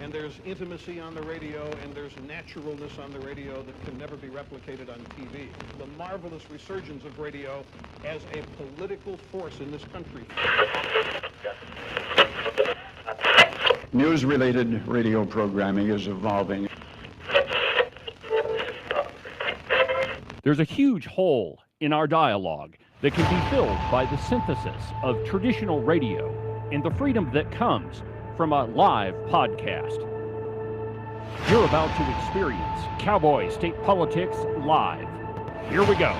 And there's intimacy on the radio, and there's naturalness on the radio that can never be replicated on TV. The marvelous resurgence of radio as a political force in this country. News-related radio programming is evolving. There's a huge hole in our dialogue that can be filled by the synthesis of traditional radio and the freedom that comes from a live podcast. You're about to experience Cowboy State Politics live. Here we go.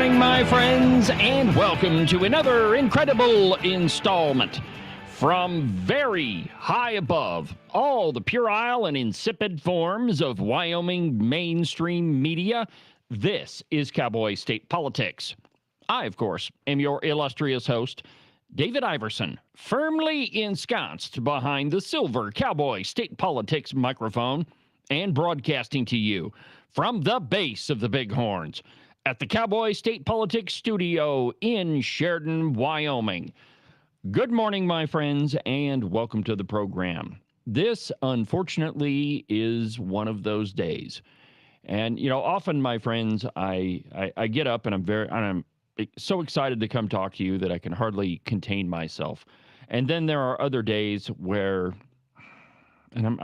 My friends, and welcome to another incredible installment from very high above all the puerile and insipid forms of Wyoming mainstream media. This is Cowboy State Politics. I, of course, am your illustrious host, David Iverson, firmly ensconced behind the silver Cowboy State Politics microphone and broadcasting to you from the base of the Bighorns at the Cowboy State Politics Studio in Sheridan, Wyoming. Good morning, my friends, and welcome to the program. This, unfortunately, is one of those days. And, you know, often, my friends, I get up and I'm so excited to come talk to you that I can hardly contain myself. And then there are other days where, and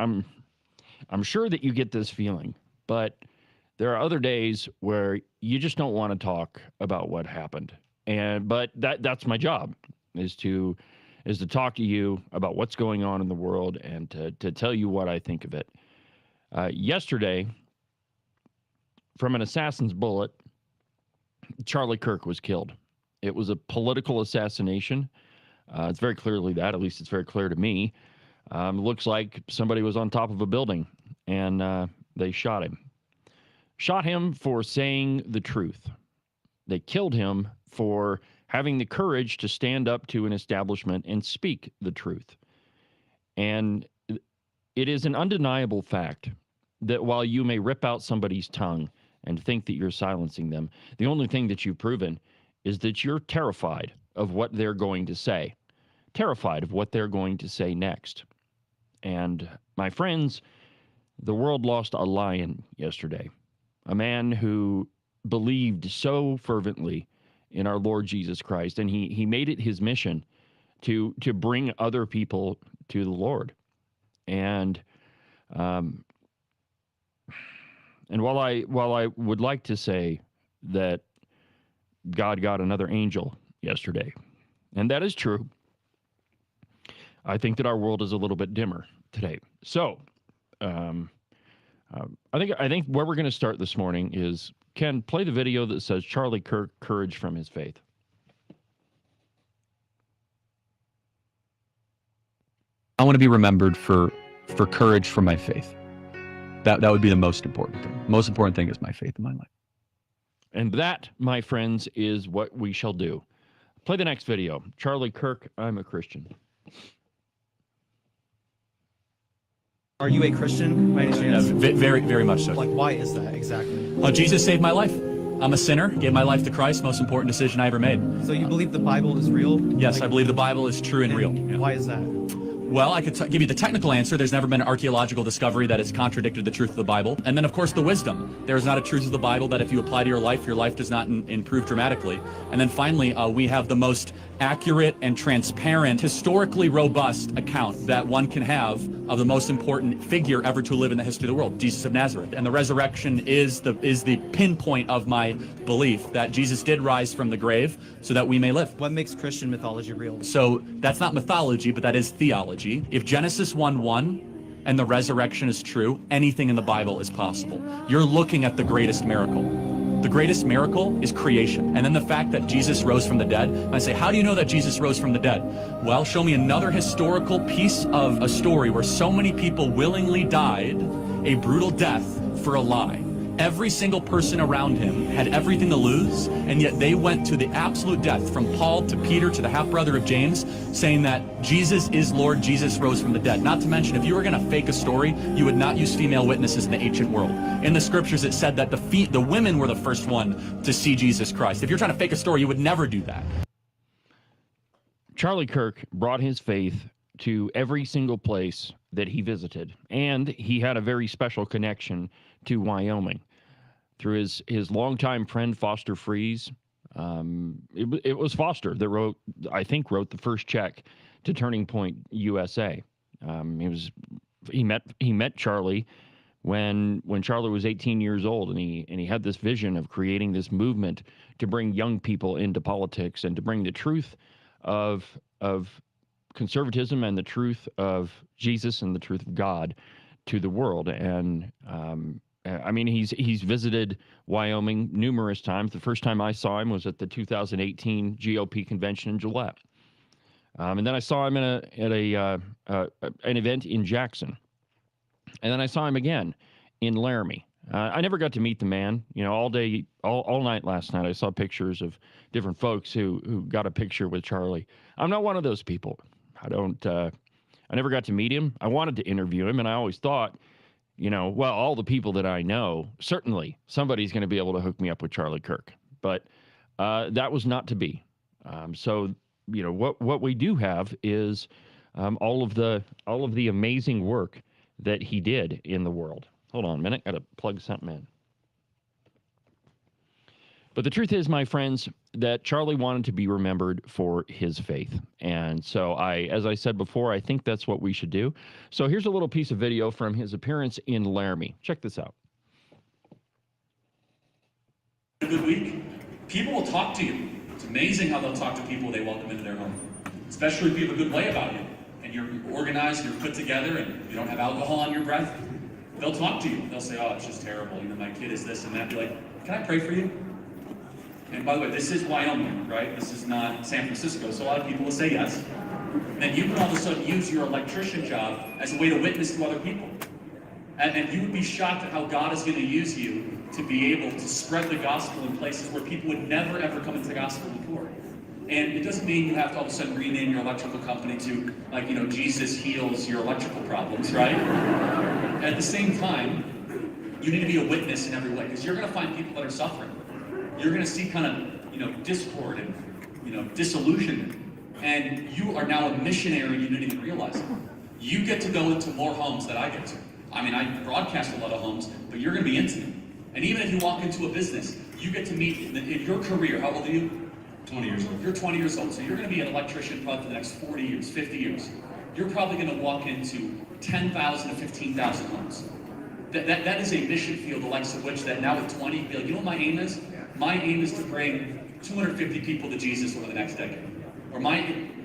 I'm sure that you get this feeling, but there are other days where you just don't want to talk about what happened. But that's my job, is to talk to you about what's going on in the world and to tell you what I think of it. Yesterday, from an assassin's bullet, Charlie Kirk was killed. It was a political assassination. It's very clearly that, at least it's very clear to me. Looks like somebody was on top of a building and they shot him. Shot him for saying the truth. They killed him for having the courage to stand up to an establishment and speak the truth. And it is an undeniable fact that while you may rip out somebody's tongue and think that you're silencing them, the only thing that you've proven is that you're terrified of what they're going to say, terrified of what they're going to say next. And my friends, the world lost a lion yesterday. A man who believed so fervently in our Lord Jesus Christ, and he made it his mission to bring other people to the Lord. And while I would like to say that God got another angel yesterday, and that is true, I think that our world is a little bit dimmer today. So, I think where we're going to start this morning is, Ken, play the video that says Charlie Kirk, courage from his faith. I want to be remembered for courage from my faith. That would be the most important thing. The most important thing is my faith in my life. And that, my friends, is what we shall do. Play the next video. Charlie Kirk, I'm a Christian. Are you a Christian by any chance? Very, very much so. Like, why is that exactly? Jesus saved my life. I'm a sinner, gave my life to Christ, most important decision I ever made. So you believe the Bible is real? Yes, I believe the Bible is true and real. Yeah. Why is that? Well, I could give you the technical answer. There's never been an archaeological discovery that has contradicted the truth of the Bible. And then, of course, the wisdom. There is not a truth of the Bible that if you apply to your life does not improve dramatically. And then finally, we have the most accurate and transparent, historically robust account that one can have of the most important figure ever to live in the history of the world, Jesus of Nazareth. And the resurrection is the pinpoint of my belief that Jesus did rise from the grave so that we may live. What makes Christian mythology real? So that's not mythology, but that is theology. If Genesis 1:1 and the resurrection is true, anything in the Bible is possible. You're looking at the greatest miracle. The greatest miracle is creation. And then the fact that Jesus rose from the dead. And I say, how do you know that Jesus rose from the dead? Well, show me another historical piece of a story where so many people willingly died a brutal death for a lie. Every single person around him had everything to lose, and yet they went to the absolute death, from Paul to Peter to the half-brother of James, saying that Jesus is Lord, Jesus rose from the dead. Not to mention, if you were going to fake a story, you would not use female witnesses in the ancient world. In the scriptures, it said that the women were the first one to see Jesus Christ. If you're trying to fake a story, you would never do that. Charlie Kirk brought his faith to every single place that he visited, and he had a very special connection to Wyoming through his longtime friend Foster Freeze. It was Foster that wrote the first check to Turning Point USA. He met Charlie when Charlie was 18 years old, and he had this vision of creating this movement to bring young people into politics and to bring the truth of conservatism and the truth of Jesus and the truth of God to the world. And he's visited Wyoming numerous times. The first time I saw him was at the 2018 GOP convention in Gillette, and then I saw him at an event in Jackson, and then I saw him again in Laramie. I never got to meet the man. All night last night I saw pictures of different folks who got a picture with Charlie. I'm not one of those people. I never got to meet him. I wanted to interview him, and I always thought, all the people that I know, certainly somebody's going to be able to hook me up with Charlie Kirk. But that was not to be. So what we do have is all of the amazing work that he did in the world. Hold on a minute. Got to plug something in. But the truth is, my friends, that Charlie wanted to be remembered for his faith. And so as I said before, I think that's what we should do. So here's a little piece of video from his appearance in Laramie. Check this out. A good week. People will talk to you. It's amazing how they'll talk to people they welcome into their home. Especially if you have a good way about you and you're organized, you're put together, and you don't have alcohol on your breath. They'll talk to you. They'll say, "Oh, it's just terrible. My kid is this and that." Be like, "Can I pray for you?" And by the way, this is Wyoming, right? This is not San Francisco, so a lot of people will say yes. And then you can all of a sudden use your electrician job as a way to witness to other people. And you would be shocked at how God is going to use you to be able to spread the gospel in places where people would never, ever come into the gospel before. And it doesn't mean you have to all of a sudden rename your electrical company to, Jesus heals your electrical problems, right? At the same time, you need to be a witness in every way, because you're going to find people that are suffering. You're going to see kind of, discord and, disillusionment. And you are now a missionary and you didn't even realize it. You get to go into more homes than I get to. I broadcast a lot of homes, but you're going to be intimate. And even if you walk into a business, you get to meet, in your career, how old are you? 20 years old. You're 20 years old, so you're going to be an electrician probably for the next 40 years, 50 years. You're probably going to walk into 10,000 to 15,000 homes. That is a mission field, the likes of which that now at 20, be like, you know what my aim is? My aim is to bring 250 people to Jesus over the next decade. Or my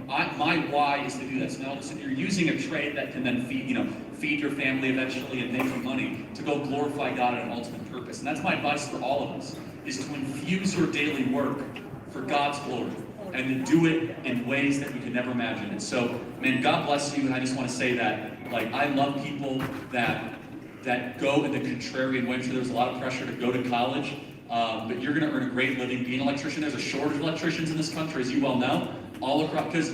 why is to do that. So now listen, you're using a trade that can then feed your family eventually and make you money to go glorify God at an ultimate purpose. And that's my advice for all of us, is to infuse your daily work for God's glory and to do it in ways that you can never imagine. And so, man, God bless you. And I just want to say that, I love people that go in the contrarian way. I'm sure there's a lot of pressure to go to college. But you're going to earn a great living being an electrician. There's a shortage of electricians in this country, as you well know, all across, because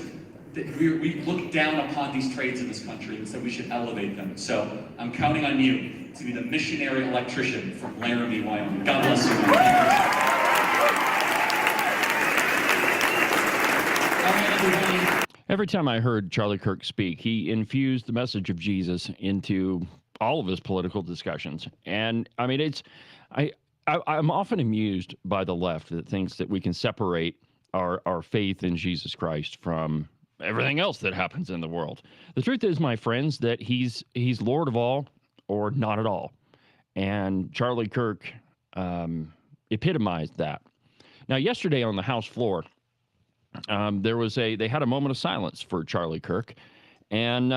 we look down upon these trades in this country, and so we should elevate them. So I'm counting on you to be the missionary electrician from Laramie, Wyoming. God bless you. Every time I heard Charlie Kirk speak, he infused the message of Jesus into all of his political discussions. And I'm often amused by the left that thinks that we can separate our faith in Jesus Christ from everything else that happens in the world. The truth is, my friends, that he's Lord of all or not at all. And Charlie Kirk epitomized that. Now, yesterday on the House floor, they had a moment of silence for Charlie Kirk. And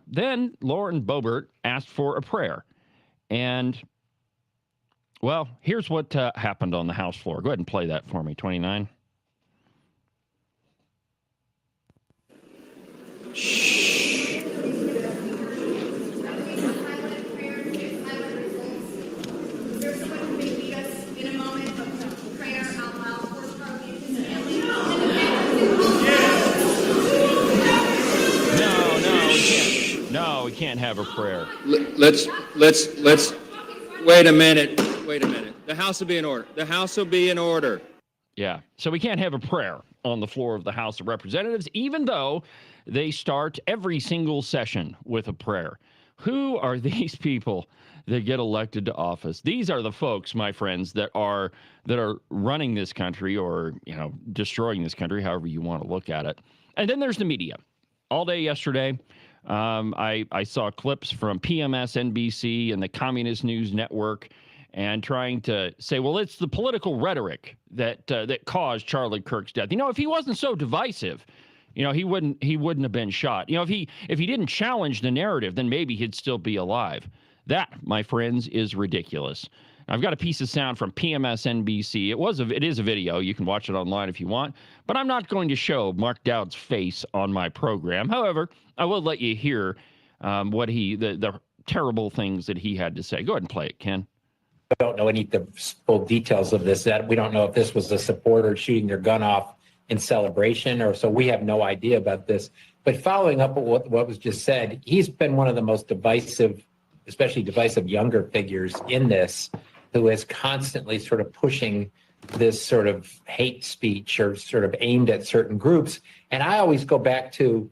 then Lauren Boebert asked for a prayer. And well, here's what happened on the House floor. Go ahead and play that for me, 29. Shh. can't have a prayer. Let's wait a minute. The House will be in order. The House will be in order. Yeah. So we can't have a prayer on the floor of the House of Representatives, even though they start every single session with a prayer. Who are these people that get elected to office? These are the folks, my friends, that are running this country, or, destroying this country, however you want to look at it. And then there's the media. All day yesterday, I saw clips from PMS, NBC, and the Communist News Network, and trying to say, well, it's the political rhetoric that caused Charlie Kirk's death. If he wasn't so divisive, he wouldn't have been shot. If he didn't challenge the narrative, then maybe he'd still be alive. That, my friends, is ridiculous. I've got a piece of sound from PMS NBC. It is a video. You can watch it online if you want, but I'm not going to show Mark Dowd's face on my program. However, I will let you hear the terrible things that he had to say. Go ahead and play it, Ken. We don't know any of the full details of this. That we don't know if this was a supporter shooting their gun off in celebration, or so we have no idea about this. But following up on what was just said, he's been one of the most divisive, especially divisive younger figures in this, who is constantly sort of pushing this sort of hate speech or sort of aimed at certain groups. And I always go back to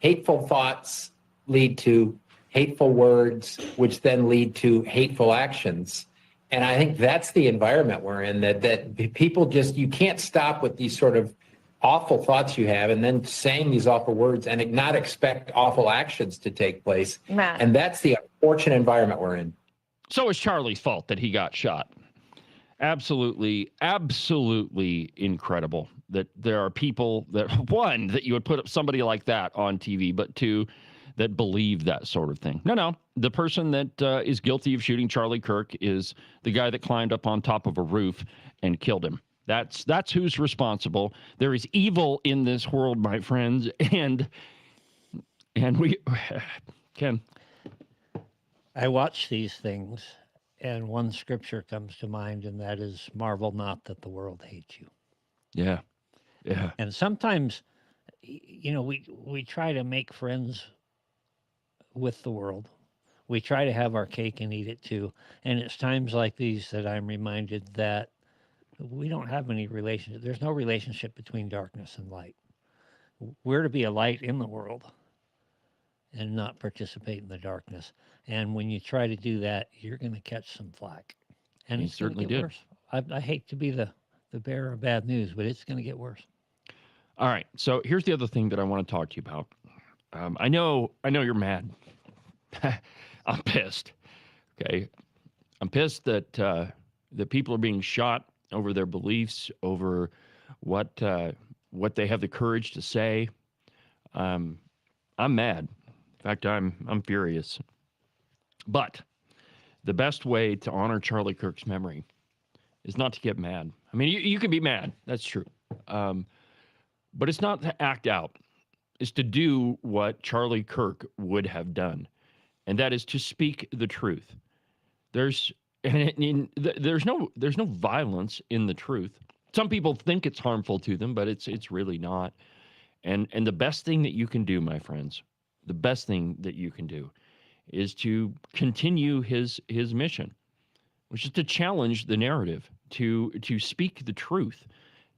hateful thoughts lead to hateful words, which then lead to hateful actions. And I think that's the environment we're in, that people you can't stop with these sort of awful thoughts you have and then saying these awful words and not expect awful actions to take place. Matt. And that's the unfortunate environment we're in. So it's Charlie's fault that he got shot. Absolutely, absolutely incredible that there are people that, one, that you would put up somebody like that on TV, but two, that believe that sort of thing. No. The person that is guilty of shooting Charlie Kirk is the guy that climbed up on top of a roof and killed him. That's who's responsible. There is evil in this world, my friends, and we, Ken. I watch these things, and one scripture comes to mind, and that is, marvel not that the world hates you. Yeah. And sometimes, we try to make friends with the world. We try to have our cake and eat it too. And it's times like these that I'm reminded that we don't have any relationship. There's no relationship between darkness and light. We're to be a light in the world and not participate in the darkness. And when you try to do that, you're going to catch some flack. And it's certainly get worse. I hate to be the bearer of bad news, but it's going to get worse. All right. So here's the other thing that I want to talk to you about. I know you're mad. I'm pissed. Okay. I'm pissed that people are being shot over their beliefs, over what they have the courage to say. I'm mad. In fact, I'm furious. But the best way to honor Charlie Kirk's memory is not to get mad. I mean, you can be mad. That's true. But it's not to act out. It's to do what Charlie Kirk would have done. And that is to speak the truth. There's no violence in the truth. Some people think it's harmful to them, but it's really not. And the best thing that you can do, my friends, the best thing that you can do is to continue his mission, which is to challenge the narrative, to speak the truth,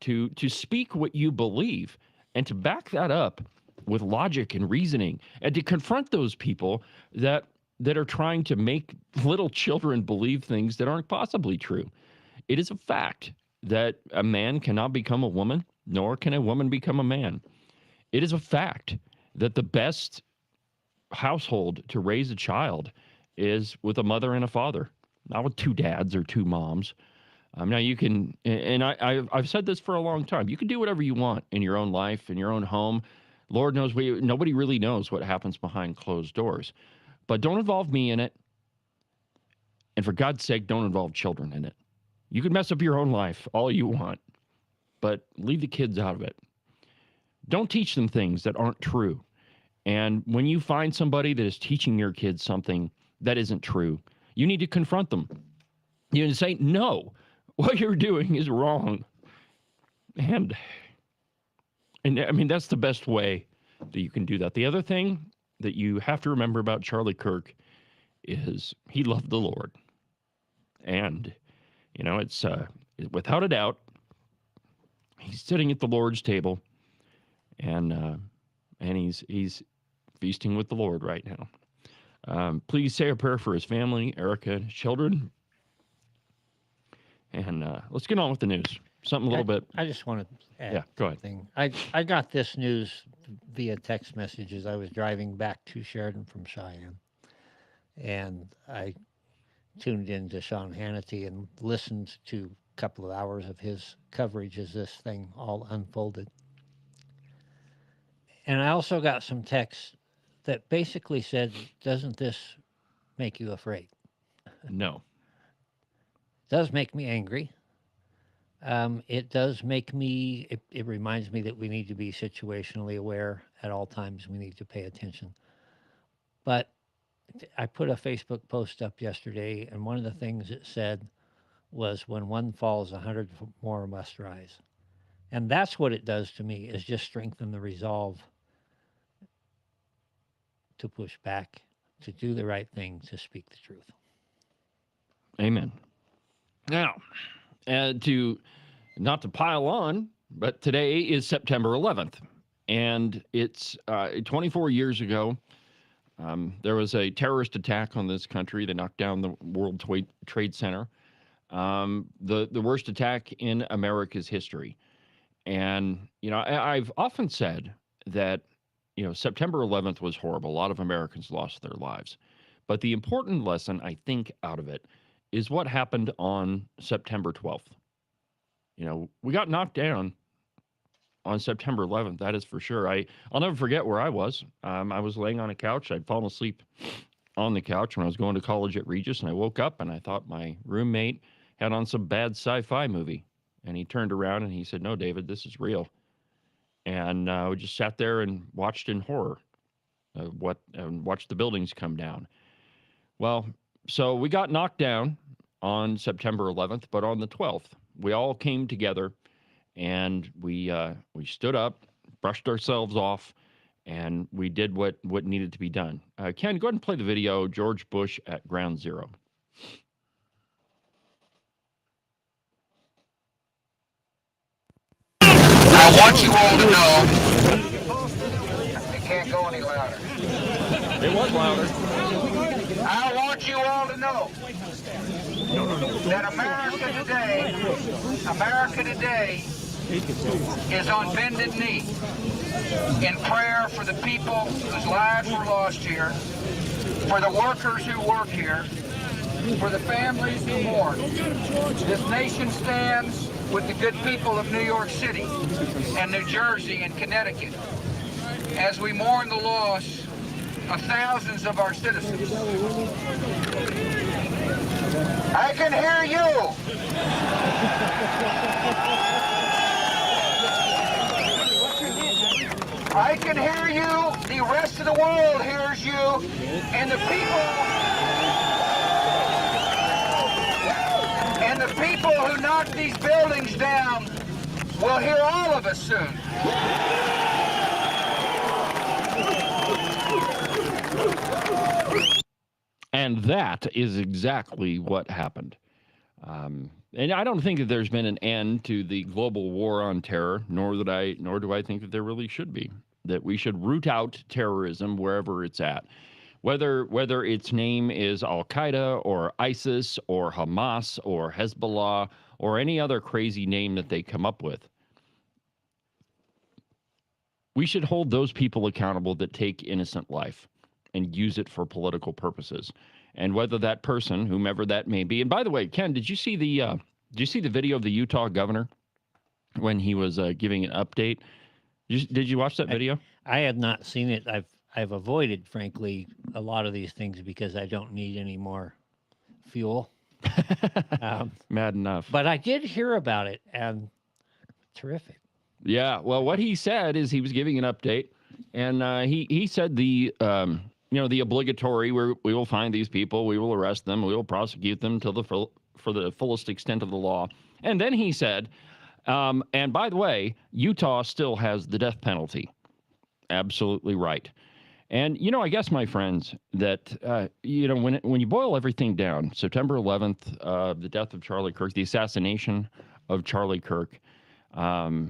to speak what you believe, and to back that up with logic and reasoning, and to confront those people that are trying to make little children believe things that aren't possibly true. It is a fact that a man cannot become a woman, nor can a woman become a man. It is a fact that the best household to raise a child is with a mother and a father, not with two dads or two moms. Now you can, and I've said this for a long time, you can do whatever you want in your own life, in your own home. Lord knows, nobody really knows what happens behind closed doors. But don't involve me in it. And for God's sake, don't involve children in it. You can mess up your own life all you want, but leave the kids out of it. Don't teach them things that aren't true. And when you find somebody that is teaching your kids something that isn't true, you need to confront them. You need to say, no, what you're doing is wrong. And I mean, that's the best way that you can do that. The other thing that you have to remember about Charlie Kirk is he loved the Lord. And, it's without a doubt, he's sitting at the Lord's table, and he's feasting with the Lord right now. Please say a prayer for his family, Erica, and his children. And let's get on with the news. Something a little bit. I just want to add go ahead. something. I got this news via text messages. I was driving back to Sheridan from Cheyenne, and I tuned in to Sean Hannity and listened to a couple of hours of his coverage as this thing all unfolded. And I also got some texts that basically said, doesn't this make you afraid? No. It does make me angry. It does make me, it reminds me that we need to be situationally aware at all times. We need to pay attention. But I put a Facebook post up yesterday, and one of the things it said was, when one falls, 100 more must rise. And that's what it does to me, is just strengthen the resolve to push back, to do the right thing, to speak the truth. Amen. Now, not to pile on, but today is September 11th, and it's 24 years ago. There was a terrorist attack on this country. They knocked down the World Trade Center, the worst attack in America's history. And, I've often said that, September 11th was horrible. A lot of Americans lost their lives. But the important lesson, I think, out of it is what happened on September 12th. We got knocked down on September 11th, that is for sure. I'll never forget where I was. I was laying on a couch. I'd fallen asleep on the couch when I was going to college at Regis, and I woke up and I thought my roommate had on some bad sci-fi movie. And he turned around and he said, "No, David, this is real." And we just sat there and watched in horror watched the buildings come down. Well, so we got knocked down on September 11th, but on the 12th, we all came together and we stood up, brushed ourselves off, and we did what needed to be done. Ken, go ahead and play the video, George Bush at Ground Zero. I want you all to know it can't go any louder. It was louder. I want you all to know that America today is on bended knee in prayer for the people whose lives were lost here, for the workers who work here, for the families who mourn. This nation stands with the good people of New York City and New Jersey and Connecticut as we mourn the loss of thousands of our citizens. I can hear you. I can hear you. The rest of the world hears you. And the people who knock these buildings down will hear all of us soon. And that is exactly what happened. And I don't think that there's been an end to the global war on terror, nor do I think that there really should be. That we should root out terrorism wherever it's at. Whether its name is Al-Qaeda or ISIS or Hamas or Hezbollah or any other crazy name that they come up with. We should hold those people accountable that take innocent life and use it for political purposes. And whether that person, whomever that may be, and by the way, Ken, did you see the video of the Utah governor when he was giving an update? Did you watch that video? I have not seen it. I've avoided, frankly, a lot of these things because I don't need any more fuel. Mad enough. But I did hear about it, and terrific. Yeah, well, what he said is he was giving an update, and he said the obligatory, we will find these people, we will arrest them, we will prosecute them for the fullest extent of the law. And then he said, and by the way, Utah still has the death penalty. Absolutely right. And, I guess, my friends, that, when you boil everything down, September 11th, the death of Charlie Kirk, the assassination of Charlie Kirk, while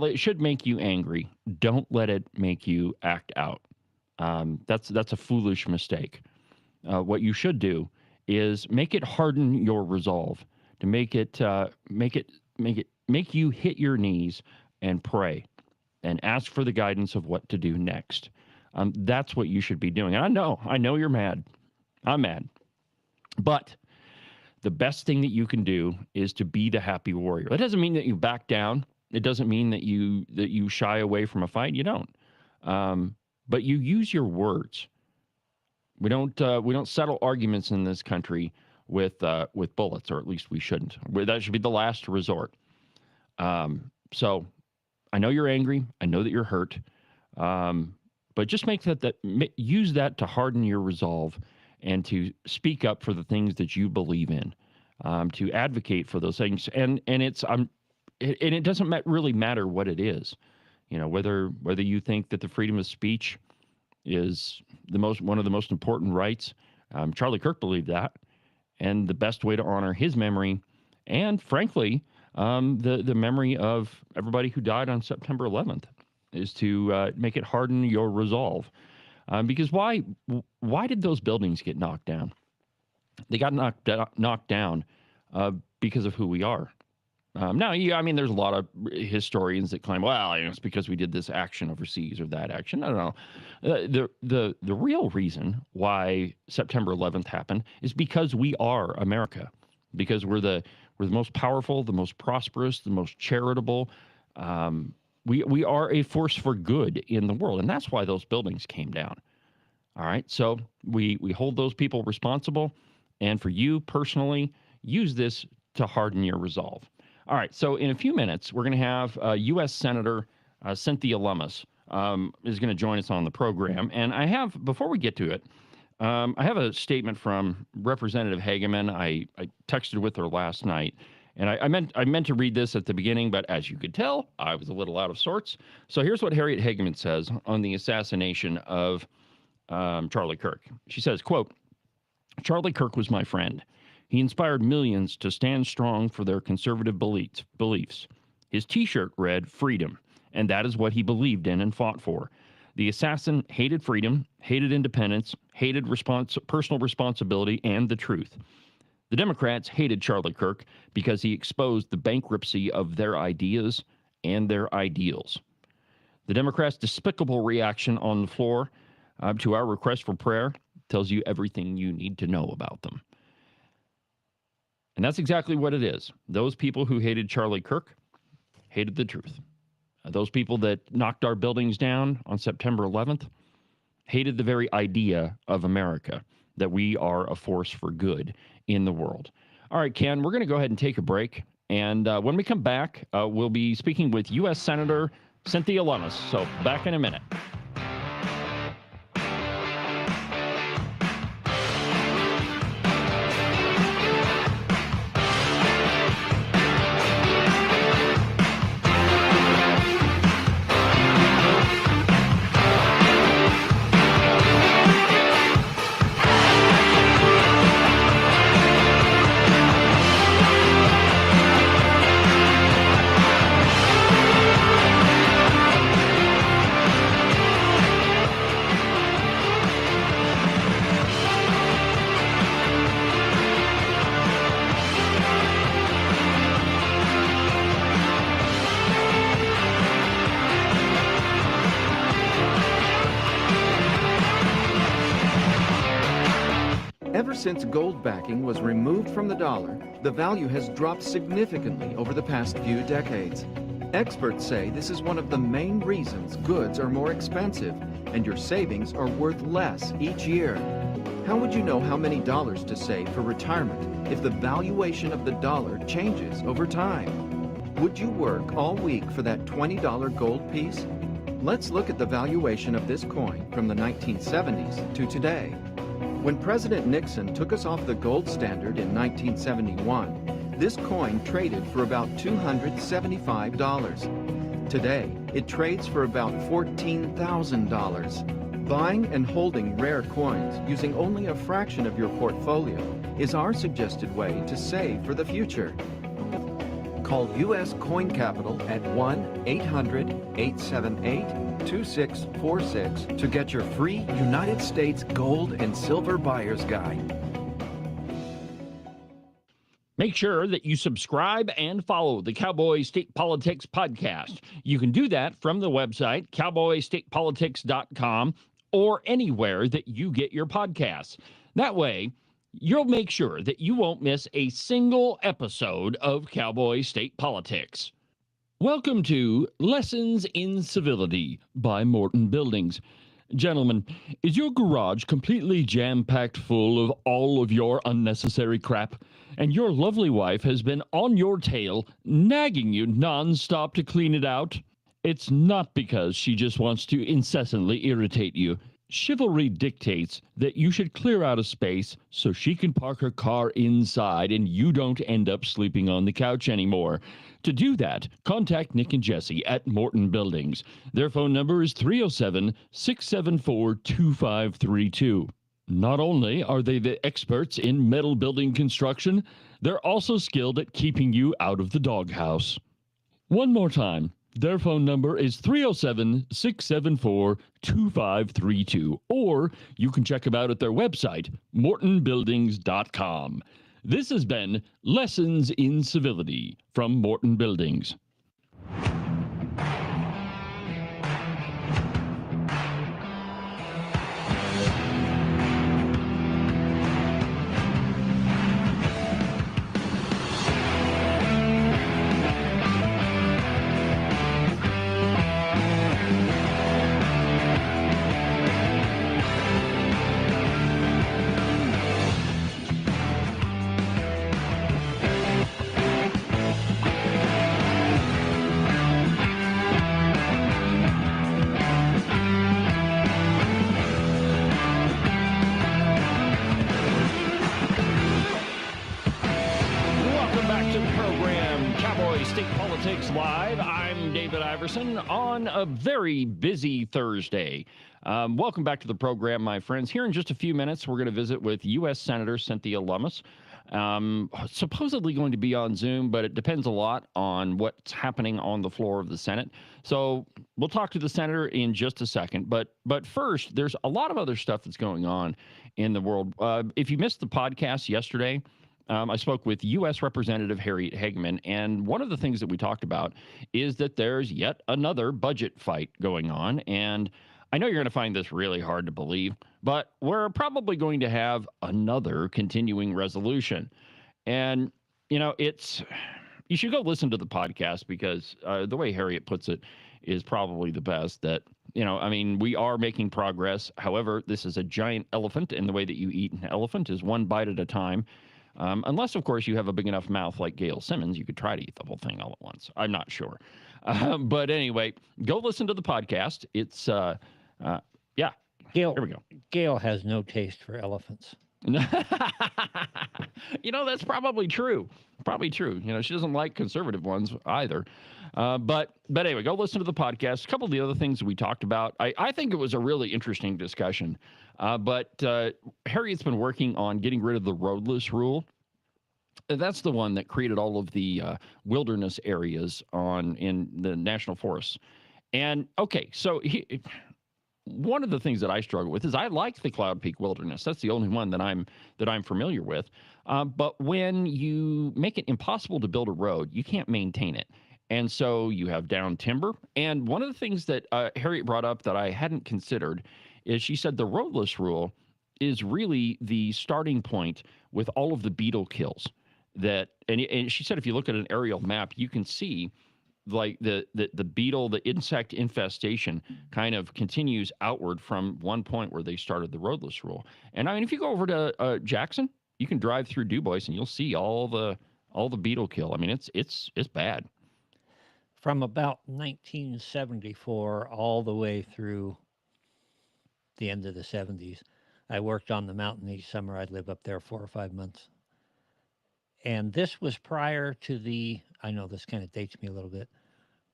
it should make you angry, don't let it make you act out. That's a foolish mistake. What you should do is make it harden your resolve, to make you hit your knees and pray and ask for the guidance of what to do next. That's what you should be doing. And I know you're mad. I'm mad. But the best thing that you can do is to be the happy warrior. That doesn't mean that you back down. It doesn't mean that you shy away from a fight. You don't. But you use your words. We don't settle arguments in this country with bullets, or at least we shouldn't. That should be the last resort. So I know you're angry. I know that you're hurt. But just use that to harden your resolve and to speak up for the things that you believe in, to advocate for those things. And it doesn't really matter what it is, whether you think that the freedom of speech is one of the most important rights. Charlie Kirk believed that, and the best way to honor his memory, and frankly, the memory of everybody who died on September 11th, is to make it harden your resolve. Because why did those buildings get knocked down? They got knocked down because of who we are. There's a lot of historians that claim, well, it's because we did this action overseas or that action. I don't know. The real reason why September 11th happened is because we are America, because we're the most powerful, the most prosperous, the most charitable. We are a force for good in the world, and that's why those buildings came down. All right, so we hold those people responsible, and for you personally, use this to harden your resolve. All right, so in a few minutes, we're going to have U.S. Senator Cynthia Lummis is going to join us on the program. And before we get to it, I have a statement from Representative Hageman. I texted with her last night, and I meant to read this at the beginning, but as you could tell, I was a little out of sorts. So here's what Harriet Hageman says on the assassination of Charlie Kirk. She says, quote, "Charlie Kirk was my friend. He inspired millions to stand strong for their conservative beliefs. His T-shirt read freedom, and that is what he believed in and fought for. The assassin hated freedom, hated independence, hated personal responsibility, and the truth. The Democrats hated Charlie Kirk because he exposed the bankruptcy of their ideas and their ideals. The Democrats' despicable reaction on the floor to our request for prayer tells you everything you need to know about them." And that's exactly what it is. Those people who hated Charlie Kirk hated the truth. Those people that knocked our buildings down on September 11th hated the very idea of America, that we are a force for good in the world. All right, Ken, we're going to go ahead and take a break. And when we come back, we'll be speaking with U.S. Senator Cynthia Lummis. So back in a minute. Ever since gold backing was removed from the dollar, the value has dropped significantly over the past few decades. Experts say this is one of the main reasons goods are more expensive and your savings are worth less each year. How would you know how many dollars to save for retirement if the valuation of the dollar changes over time? Would you work all week for that $20 gold piece? Let's look at the valuation of this coin from the 1970s to today. When President Nixon took us off the gold standard in 1971, this coin traded for about $275. Today, It trades for about $14,000. Buying and holding rare coins using only a fraction of your portfolio is our suggested way to save for the future. Call U.S. Coin Capital at 1-800-878-2646 to get your free United States Gold and Silver Buyer's Guide. Make sure that you subscribe and follow the Cowboy State Politics podcast. You can do that from the website, cowboystatepolitics.com, or anywhere that you get your podcasts. That way, you'll make sure that you won't miss a single episode of Cowboy State Politics. Welcome to Lessons in Civility by Morton Buildings. Gentlemen, is your garage completely jam-packed full of all of your unnecessary crap? And your lovely wife has been on your tail, nagging you nonstop to clean it out? It's not because she just wants to incessantly irritate you. Chivalry dictates that you should clear out a space so she can park her car inside and you don't end up sleeping on the couch anymore. To do that, contact Nick and Jesse at Morton Buildings. Their phone number is 307-674-2532. Not only are they the experts in metal building construction, they're also skilled at keeping you out of the doghouse. One more time, their phone number is 307-674-2532, or you can check them out at their website, mortonbuildings.com. This has been Lessons in Civility from Morton Buildings. Live. I'm David Iverson on a very busy Thursday. Welcome back to the program, my friends. Here in just a few minutes, we're going to visit with U.S. Senator Cynthia Lummis. Supposedly going to be on Zoom, but it depends a lot on what's happening on the floor of the Senate. So we'll talk to the senator in just a second. But first, there's a lot of other stuff that's going on in the world. If you missed the podcast yesterday, I spoke with U.S. Representative Harriet Hageman, and one of the things that we talked about is that there's yet another budget fight going on, and I know you're going to find this really hard to believe, but we're probably going to have another continuing resolution. And, you know, you should go listen to the podcast because the way Harriet puts it is probably the best. That, you know, I mean, we are making progress. However, this is a giant elephant, and the way that you eat an elephant is one bite at a time. Unless, of course, you have a big enough mouth like Gail Simmons, you could try to eat the whole thing all at once. I'm not sure. But anyway, go listen to the podcast. It's, yeah. Gail, here we go. Gail has no taste for elephants. You know, that's probably true. Probably true. You know, she doesn't like conservative ones either. But anyway, go listen to the podcast. A couple of the other things that we talked about. I think it was a really interesting discussion. But Harriet's been working on getting rid of the roadless rule. That's the one that created all of the wilderness areas in the national forests. And okay, so one of the things that I struggle with is I like the Cloud Peak Wilderness. That's the only one that I'm familiar with. But when you make it impossible to build a road, you can't maintain it. And so you have down timber. And one of the things that Harriet brought up that I hadn't considered is she said the roadless rule is really the starting point with all of the beetle kills. And she said if you look at an aerial map, you can see like the beetle, the insect infestation kind of continues outward from one point where they started the roadless rule. And I mean, if you go over to Jackson, you can drive through Du Bois and you'll see all the beetle kill. I mean, it's bad. From about 1974 all the way through the end of the 70s, I worked on the mountain each summer. I'd live up there 4 or 5 months. And this was prior to I know this kind of dates me a little bit,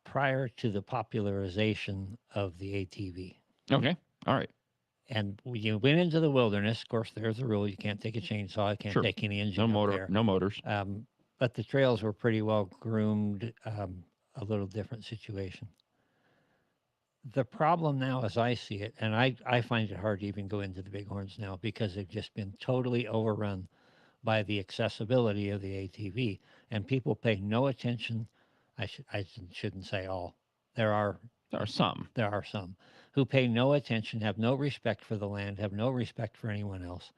prior to the popularization of the ATV. Okay. All right. And you went into the wilderness. Of course, there's a rule: you can't take a chainsaw, you can't Sure. take any engine No up motor, there. no motors. But the trails were pretty well groomed. A little different situation. The problem now, as I see it, and I find it hard to even go into the Bighorns now because they've just been totally overrun by the accessibility of the ATV, and people pay no attention. I shouldn't say all. There are some who pay no attention, have no respect for the land, have no respect for anyone else,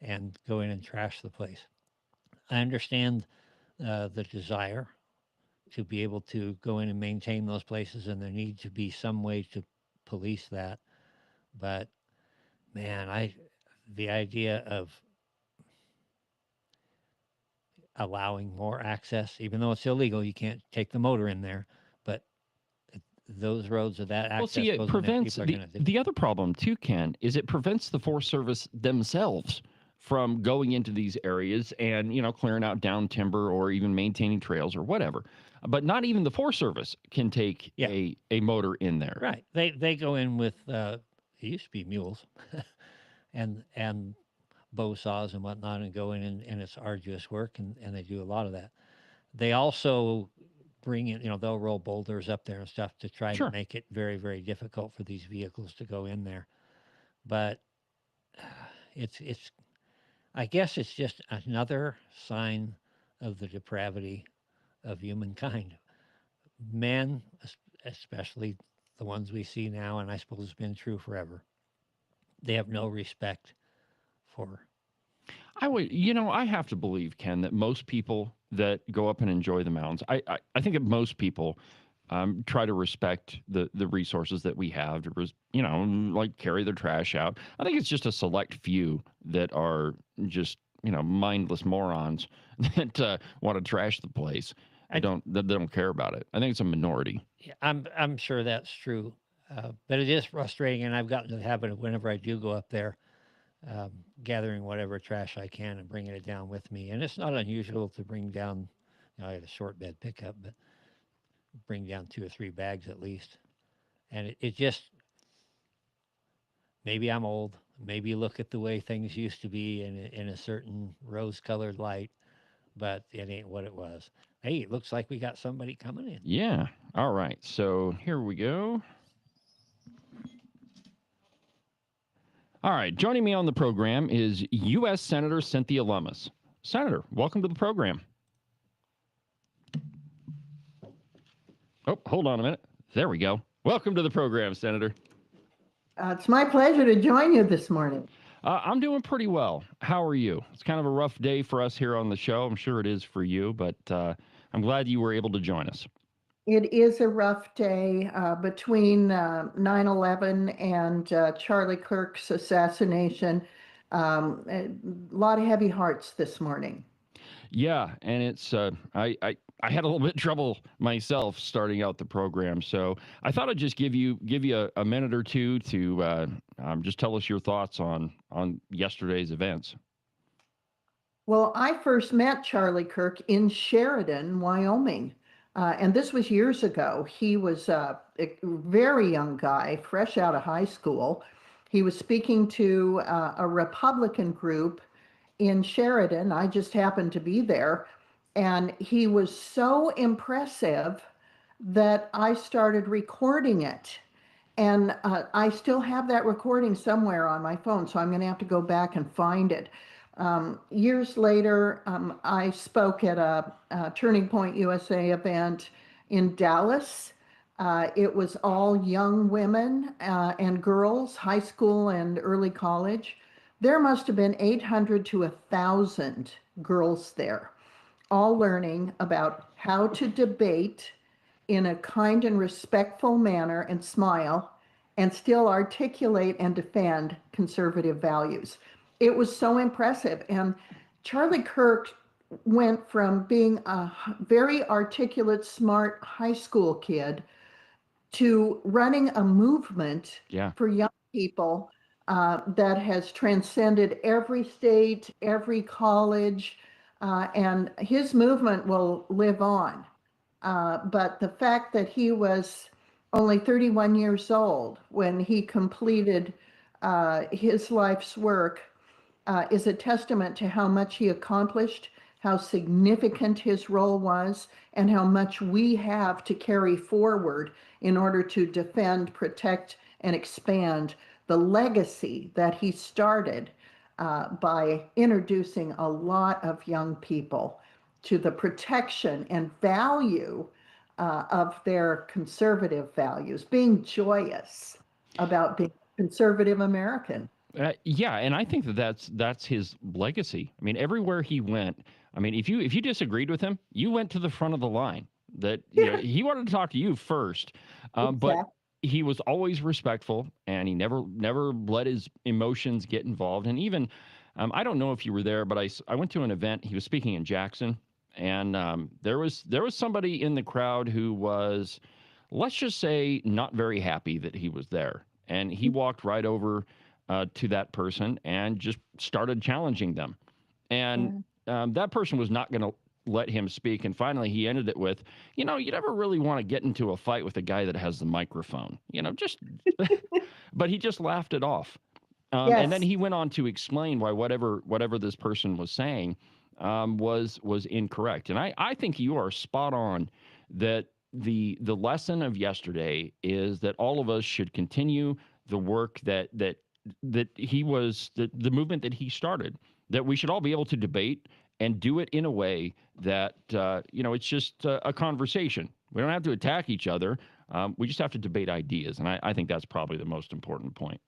and go in and trash the place. I understand the desire to be able to go in and maintain those places, and there needs to be some way to police that. But man, the idea of allowing more access, even though it's illegal, you can't take the motor in there, but those roads of that access. Well, see, it prevents the other problem too, Ken, is it prevents the Forest Service themselves from going into these areas and, clearing out down timber or even maintaining trails or whatever. But not even the Forest Service can take a motor in there. Right. They go in with, it used to be mules and bow saws and whatnot, and go in and it's arduous work, and they do a lot of that. They also bring in, they'll roll boulders up there and stuff to try to make it very, very difficult for these vehicles to go in there. But I guess it's just another sign of the depravity of humankind. Men, especially the ones we see now, and I suppose it's been true forever, they have no respect for. I have to believe, Ken, that most people that go up and enjoy the mountains, I think that most people try to respect the resources that we have to, like carry their trash out. I think it's just a select few that are just, mindless morons that want to trash the place. They don't care about it. I think it's a minority. Yeah, I'm sure that's true, but it is frustrating, and I've gotten to the habit of whenever I do go up there, gathering whatever trash I can and bringing it down with me. And it's not unusual to bring down, I had a short bed pickup, but bring down 2 or 3 bags at least. And it just, maybe I'm old, maybe look at the way things used to be in a certain rose-colored light, but it ain't what it was. Hey, it looks like we got somebody coming in. Yeah. All right. So here we go. All right. Joining me on the program is U.S. Senator Cynthia Lummis. Senator, welcome to the program. Oh, hold on a minute. There we go. Welcome to the program, Senator. It's my pleasure to join you this morning. I'm doing pretty well. How are you? It's kind of a rough day for us here on the show. I'm sure it is for you, but I'm glad you were able to join us. It is a rough day between 9/11 and Charlie Kirk's assassination. A lot of heavy hearts this morning. Yeah, and it's I had a little bit of trouble myself starting out the program, so I thought I'd just give you a minute or two to just tell us your thoughts on yesterday's events. Well, I first met Charlie Kirk in Sheridan, Wyoming. And this was years ago. He was a very young guy, fresh out of high school. He was speaking to a Republican group in Sheridan. I just happened to be there. And he was so impressive that I started recording it. And I still have that recording somewhere on my phone, so I'm going to have to go back and find it. Years later, I spoke at a Turning Point USA event in Dallas. It was all young women and girls, high school and early college. There must have been 800 to 1,000 girls there, all learning about how to debate in a kind and respectful manner and smile and still articulate and defend conservative values. It was so impressive. And Charlie Kirk went from being a very articulate, smart high school kid to running a movement for young people that has transcended every state, every college, and his movement will live on. But the fact that he was only 31 years old when he completed his life's work is a testament to how much he accomplished, how significant his role was, and how much we have to carry forward in order to defend, protect, and expand the legacy that he started by introducing a lot of young people to the protection and value of their conservative values, being joyous about being a conservative American. Yeah, and I think that's his legacy. I mean, everywhere he went, I mean, if you disagreed with him, you went to the front of the line. That he wanted to talk to you first, but he was always respectful, and he never let his emotions get involved. And even, I don't know if you were there, but I went to an event. He was speaking in Jackson, and there was somebody in the crowd who was, let's just say, not very happy that he was there, and he walked right over to that person and just started challenging them. And that person was not going to let him speak. And finally, he ended it with, you never really want to get into a fight with a guy that has the microphone, just, but he just laughed it off. And then he went on to explain why whatever this person was saying was incorrect. And I think you are spot on that the lesson of yesterday is that all of us should continue the work that he was, the movement that he started, that we should all be able to debate and do it in a way that, it's just a conversation. We don't have to attack each other. We just have to debate ideas. And I think that's probably the most important point.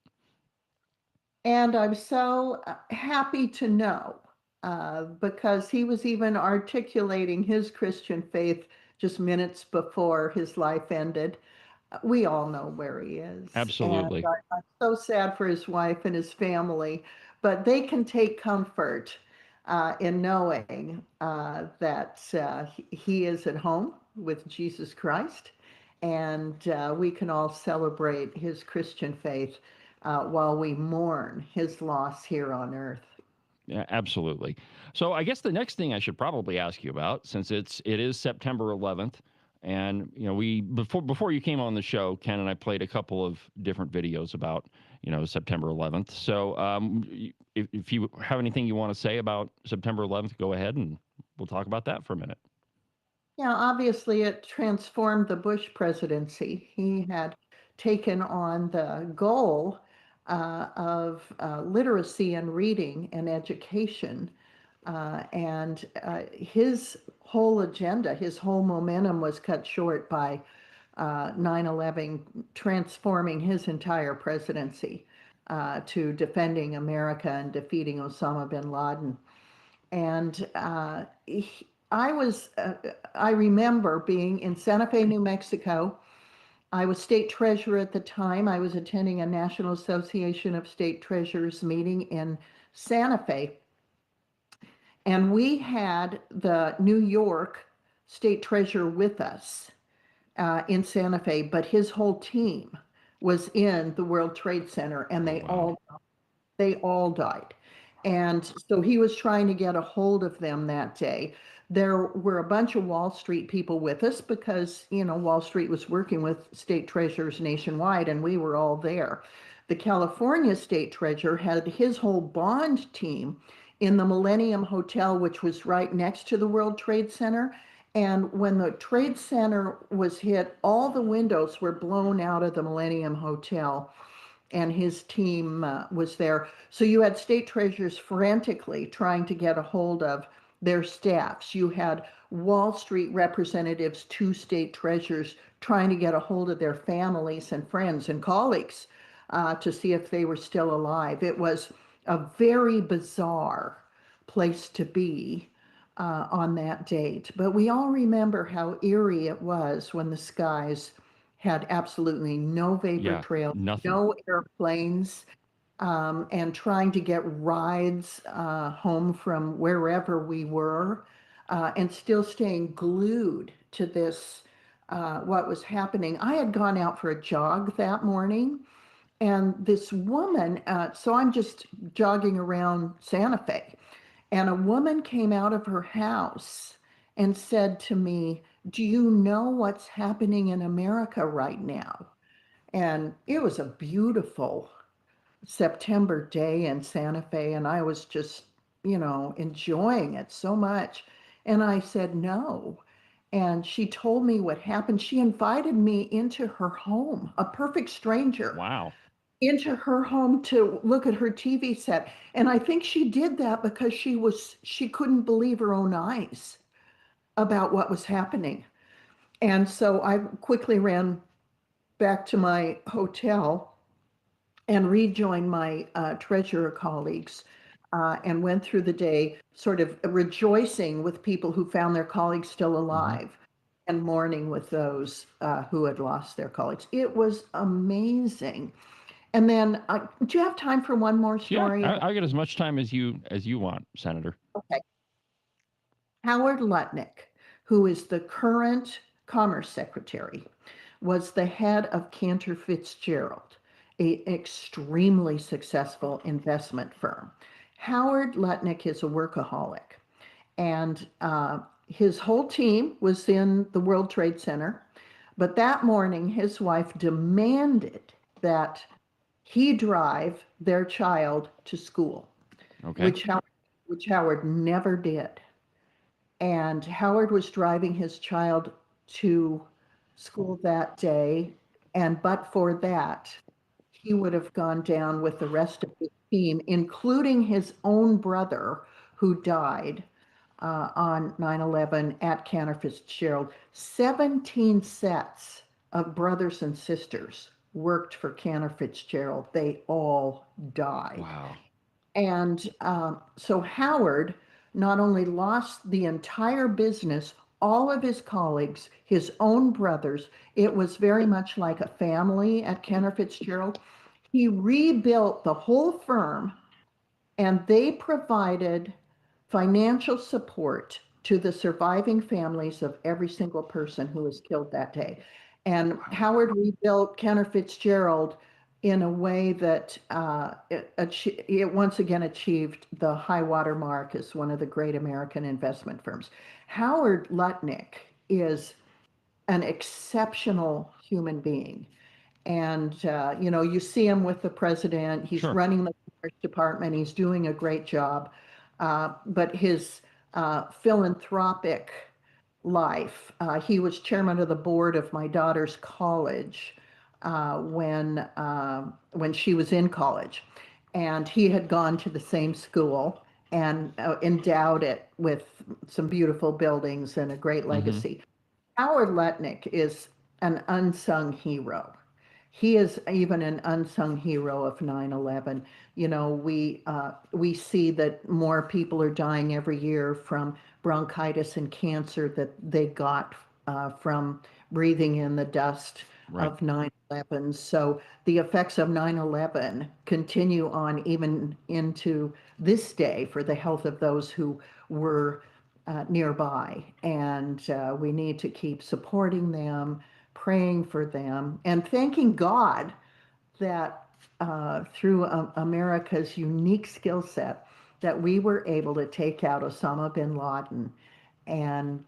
And I'm so happy to know, because he was even articulating his Christian faith just minutes before his life ended. We all know where he is. Absolutely. And I'm so sad for his wife and his family, but they can take comfort in knowing that he is at home with Jesus Christ, and we can all celebrate his Christian faith while we mourn his loss here on earth. Yeah, absolutely. So I guess the next thing I should probably ask you about, since it is September 11th, and we before you came on the show, Ken and I played a couple of different videos about September 11th. So if you have anything you want to say about September 11th, go ahead and we'll talk about that for a minute. Yeah, obviously it transformed the Bush presidency. He had taken on the goal of literacy and reading and education. And his whole agenda, his whole momentum was cut short by 9/11 transforming his entire presidency to defending America and defeating Osama bin Laden. And I remember being in Santa Fe, New Mexico. I was state treasurer at the time. I was attending a National Association of State Treasurers meeting in Santa Fe. And we had the New York state treasurer with us in Santa Fe, but his whole team was in the World Trade Center, and they all died. And so he was trying to get a hold of them that day. There were a bunch of Wall Street people with us because, Wall Street was working with state treasurers nationwide, and we were all there. The California state treasurer had his whole bond team in the Millennium Hotel, which was right next to the World Trade Center. And when the Trade Center was hit, all the windows were blown out of the Millennium Hotel, and his team was there. So you had state treasurers frantically trying to get a hold of their staffs. You had Wall Street representatives, 2 state treasurers, trying to get a hold of their families and friends and colleagues to see if they were still alive. It was a very bizarre place to be on that date. But we all remember how eerie it was when the skies had absolutely no vapor trails, no airplanes, and trying to get rides home from wherever we were, and still staying glued to this, what was happening. I had gone out for a jog that morning, and this woman, so I'm just jogging around Santa Fe, and a woman came out of her house and said to me, do you know what's happening in America right now? And it was a beautiful September day in Santa Fe, and I was just, enjoying it so much. And I said, no. And she told me what happened. She invited me into her home, a perfect stranger. Wow. Into her home to look at her TV set. And I think she did that because she couldn't believe her own eyes about what was happening. And so I quickly ran back to my hotel and rejoined my treasurer colleagues and went through the day sort of rejoicing with people who found their colleagues still alive and mourning with those who had lost their colleagues. It was amazing. And then, do you have time for one more story? Yeah, I get as much time as you want, Senator. Okay. Howard Lutnick, who is the current Commerce Secretary, was the head of Cantor Fitzgerald, an extremely successful investment firm. Howard Lutnick is a workaholic, and his whole team was in the World Trade Center. But that morning, his wife demanded that he drive their child to school, which Howard never did. And Howard was driving his child to school that day, and but for that, he would have gone down with the rest of his team, including his own brother who died on 9/11 at Cantor Fitzgerald. 17 sets of brothers and sisters worked for Cantor Fitzgerald. They all died. Wow. And so Howard not only lost the entire business, all of his colleagues, his own brothers, it was very much like a family at Cantor Fitzgerald. He rebuilt the whole firm, and they provided financial support to the surviving families of every single person who was killed that day. And Howard rebuilt Cantor Fitzgerald in a way that it once again achieved the high water mark as one of the great American investment firms. Howard Lutnick is an exceptional human being. And, you see him with the president. He's running the Commerce Department. He's doing a great job. But his philanthropic life, he was chairman of the board of my daughter's college when she was in college. And he had gone to the same school and endowed it with some beautiful buildings and a great legacy. Howard Lutnick is an unsung hero. He is even an unsung hero of 9/11. We see that more people are dying every year from bronchitis and cancer that they got from breathing in the dust of 9/11. So the effects of 9/11 continue on even into this day for the health of those who were nearby. And we need to keep supporting them, praying for them, and thanking God that through America's unique skill set, that we were able to take out Osama bin Laden and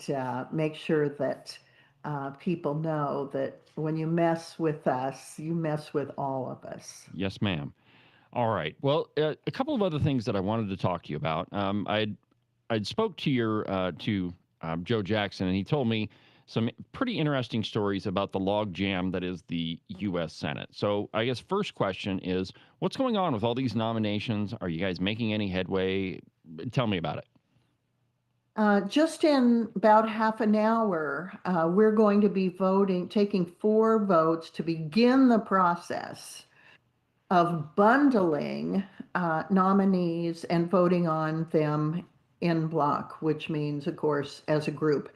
make sure that people know that when you mess with us, you mess with all of us. Yes, ma'am. All right. Well, a couple of other things that I wanted to talk to you about. I'd spoke to Joe Jackson, and he told me some pretty interesting stories about the log jam that is the U.S. Senate. So I guess first question is, what's going on with all these nominations? Are you guys making any headway? Tell me about it. Just in about half an hour, we're going to be taking 4 votes to begin the process of bundling nominees and voting on them in block, which means, of course, as a group.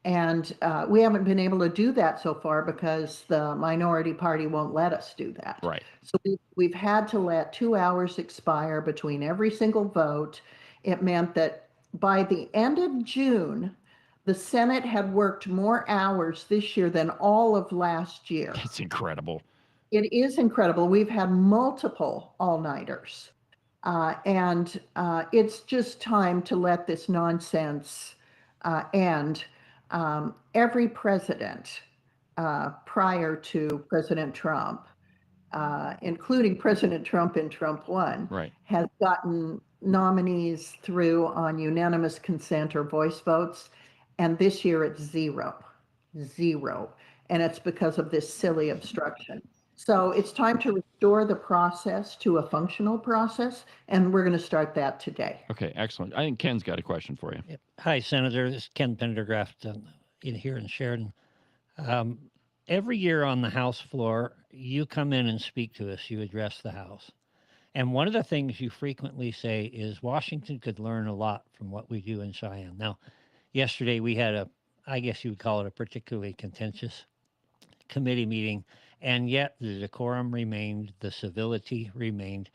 And we haven't been able to do that so far because the minority party won't let us do that. Right. So we've had to let 2 hours expire between every single vote. It meant that by the end of June, the Senate had worked more hours this year than all of last year. It's incredible. It is incredible. We've had multiple all-nighters. And it's just time to let this nonsense end. every president prior to President Trump, including President Trump in Trump 1, Right. has gotten nominees through on unanimous consent or voice votes. And this year it's zero. And it's because of this silly obstruction. So it's time to restore the process to a functional process, and we're going to start that today. Okay, excellent. I think Ken's got a question for you. Yep. Hi, Senator. This is Ken Pendergraft here in Sheridan. Every year on the House floor, you come in and speak to us. You address the House. And one of the things you frequently say is Washington could learn a lot from what we do in Cheyenne. Now, yesterday we had I guess you would call it a particularly contentious committee meeting, and yet the decorum remained, the civility remained,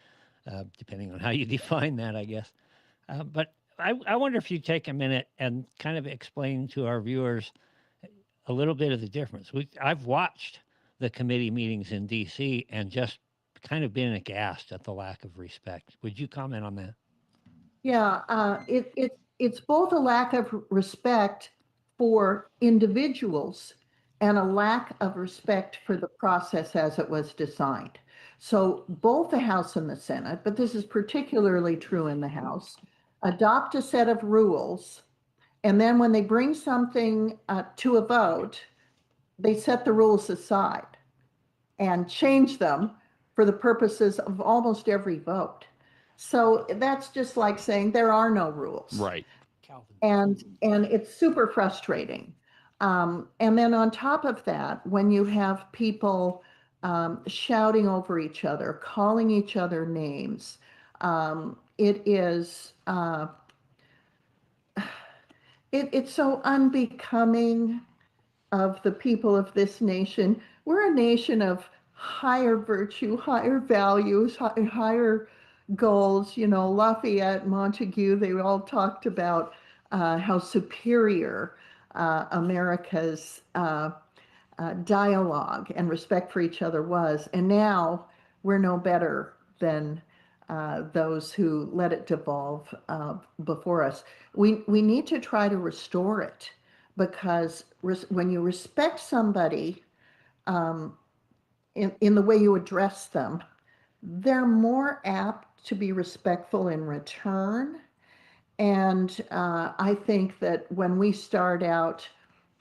depending on how you define that, I guess. But I wonder if you'd take a minute and kind of explain to our viewers a little bit of the difference. I've watched the committee meetings in D.C. and just kind of been aghast at the lack of respect. Would you comment on that? Yeah, it's both a lack of respect for individuals and a lack of respect for the process as it was designed. So both the House and the Senate, but this is particularly true in the House, adopt a set of rules, and then when they bring something to a vote, they set the rules aside and change them for the purposes of almost every vote. So that's just like saying there are no rules. Right. And it's super frustrating. And then on top of that, when you have people shouting over each other, calling each other names, it's so unbecoming of the people of this nation. We're a nation of higher virtue, higher values, higher goals. You know, Lafayette, Montague, they all talked about how superior America's dialogue and respect for each other was. And now we're no better than those who let it devolve before us. We need to try to restore it, because when you respect somebody in the way you address them, they're more apt to be respectful in return. And I think that when we start out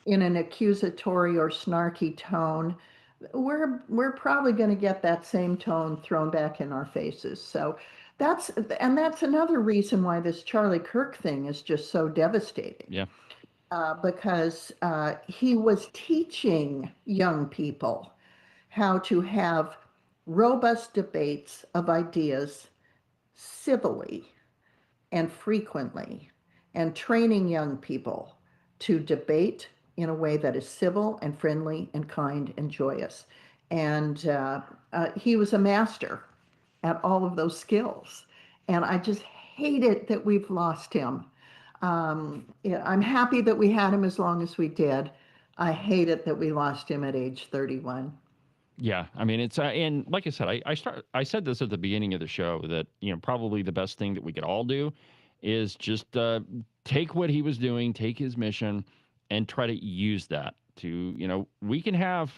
in an accusatory or snarky tone, we're probably going to get that same tone thrown back in our faces. So that's another reason why this Charlie Kirk thing is just so devastating. Yeah. Because he was teaching young people how to have robust debates of ideas civilly and frequently, and training young people to debate in a way that is civil and friendly and kind and joyous. And he was a master at all of those skills. And I just hate it that we've lost him. I'm happy that we had him as long as we did. I hate it that we lost him at age 31. Yeah, I mean, it's and like I said, I said this at the beginning of the show that, you know, probably the best thing that we could all do is just take what he was doing, take his mission, and try to use that to, you know, we can have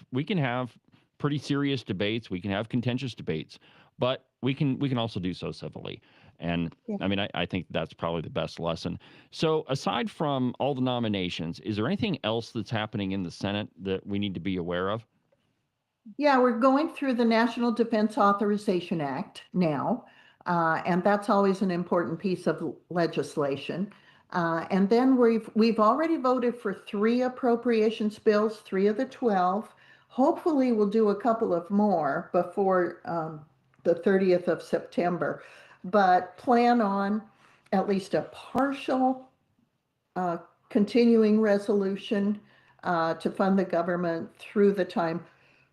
pretty serious debates, we can have contentious debates, but we can also do so civilly. And yeah. I mean, I think that's probably the best lesson. So aside from all the nominations, is there anything else that's happening in the Senate that we need to be aware of? Yeah, we're going through the National Defense Authorization Act now, and that's always an important piece of legislation. And then we've already voted for 3 appropriations bills, 3 of the 12. Hopefully we'll do a couple of more before the 30th of September, but plan on at least a partial continuing resolution to fund the government through the time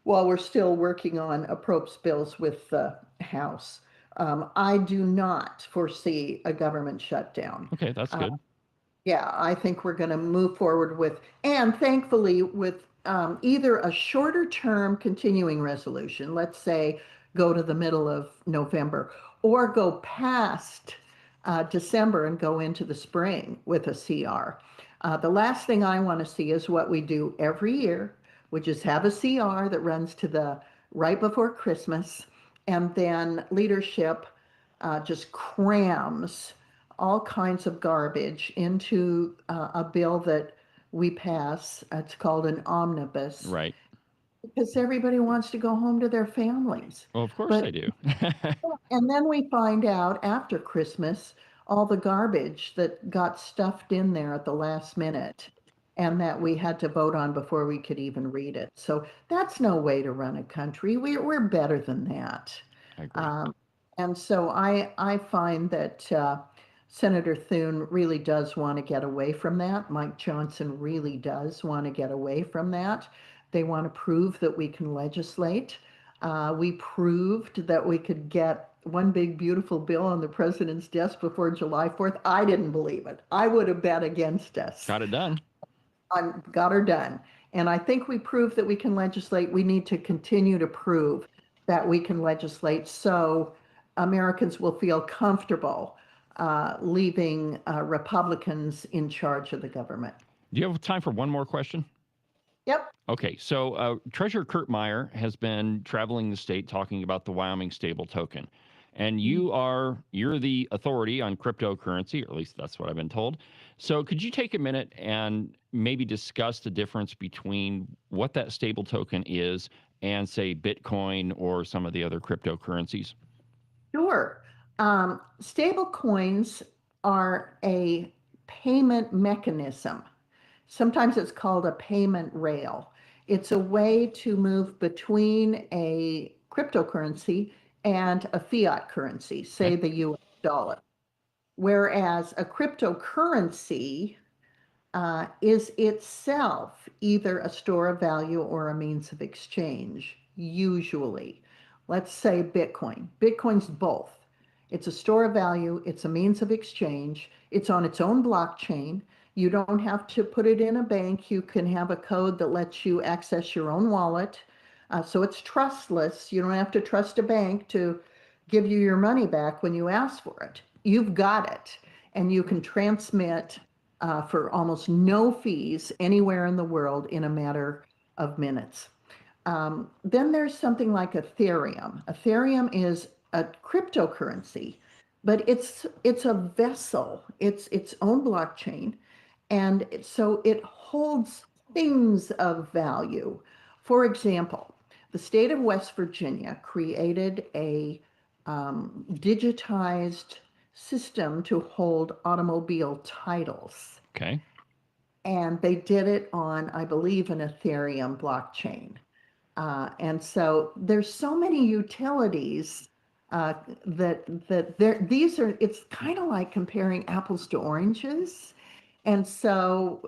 while we're still working on approps bills with the House. I do not foresee a government shutdown. Okay, that's good. Yeah, I think we're going to move forward with, and thankfully with either a shorter term continuing resolution, let's say go to the middle of November, or go past December and go into the spring with a CR. The last thing I want to see is what we do every year, which is have a CR that runs to the right before Christmas, and then leadership just crams all kinds of garbage into a bill that we pass. It's called an omnibus. Right. Because everybody wants to go home to their families. Well, of course But they do. and then we find out after Christmas all the garbage that got stuffed in there at the last minute and that we had to vote on before we could even read it. So that's no way to run a country. We're better than that. I agree. And so I find that Senator Thune really does want to get away from that. Mike Johnson really does want to get away from that. They want to prove that we can legislate. We proved that we could get one big beautiful bill on the president's desk before July 4th. I didn't believe it. I would have bet against us. Got it done. Got her done. And I think we proved that we can legislate. We need to continue to prove that we can legislate so Americans will feel comfortable leaving Republicans in charge of the government. Do you have time for one more question? Yep. Okay, so Treasurer Kurt Meyer has been traveling the state talking about the Wyoming stable token. And you're the authority on cryptocurrency, or at least that's what I've been told. So could you take a minute and maybe discuss the difference between what that stable token is and, say, Bitcoin or some of the other cryptocurrencies? Sure. Stable coins are a payment mechanism. Sometimes it's called a payment rail. It's a way to move between a cryptocurrency and a fiat currency, say the US dollar. Whereas a cryptocurrency is itself either a store of value or a means of exchange, usually. Let's say Bitcoin. Bitcoin's both. It's a store of value, it's a means of exchange, it's on its own blockchain. You don't have to put it in a bank. You can have a code that lets you access your own wallet. So it's trustless. You don't have to trust a bank to give you your money back when you ask for it. You've got it. And you can transmit for almost no fees anywhere in the world in a matter of minutes. Then there's something like Ethereum. Ethereum is a cryptocurrency, but it's a vessel. It's its own blockchain. And so it holds things of value. For example, the state of West Virginia created a digitized system to hold automobile titles. Okay. And they did it on, I believe, an Ethereum blockchain. And so there's so many utilities it's kind of like comparing apples to oranges. And so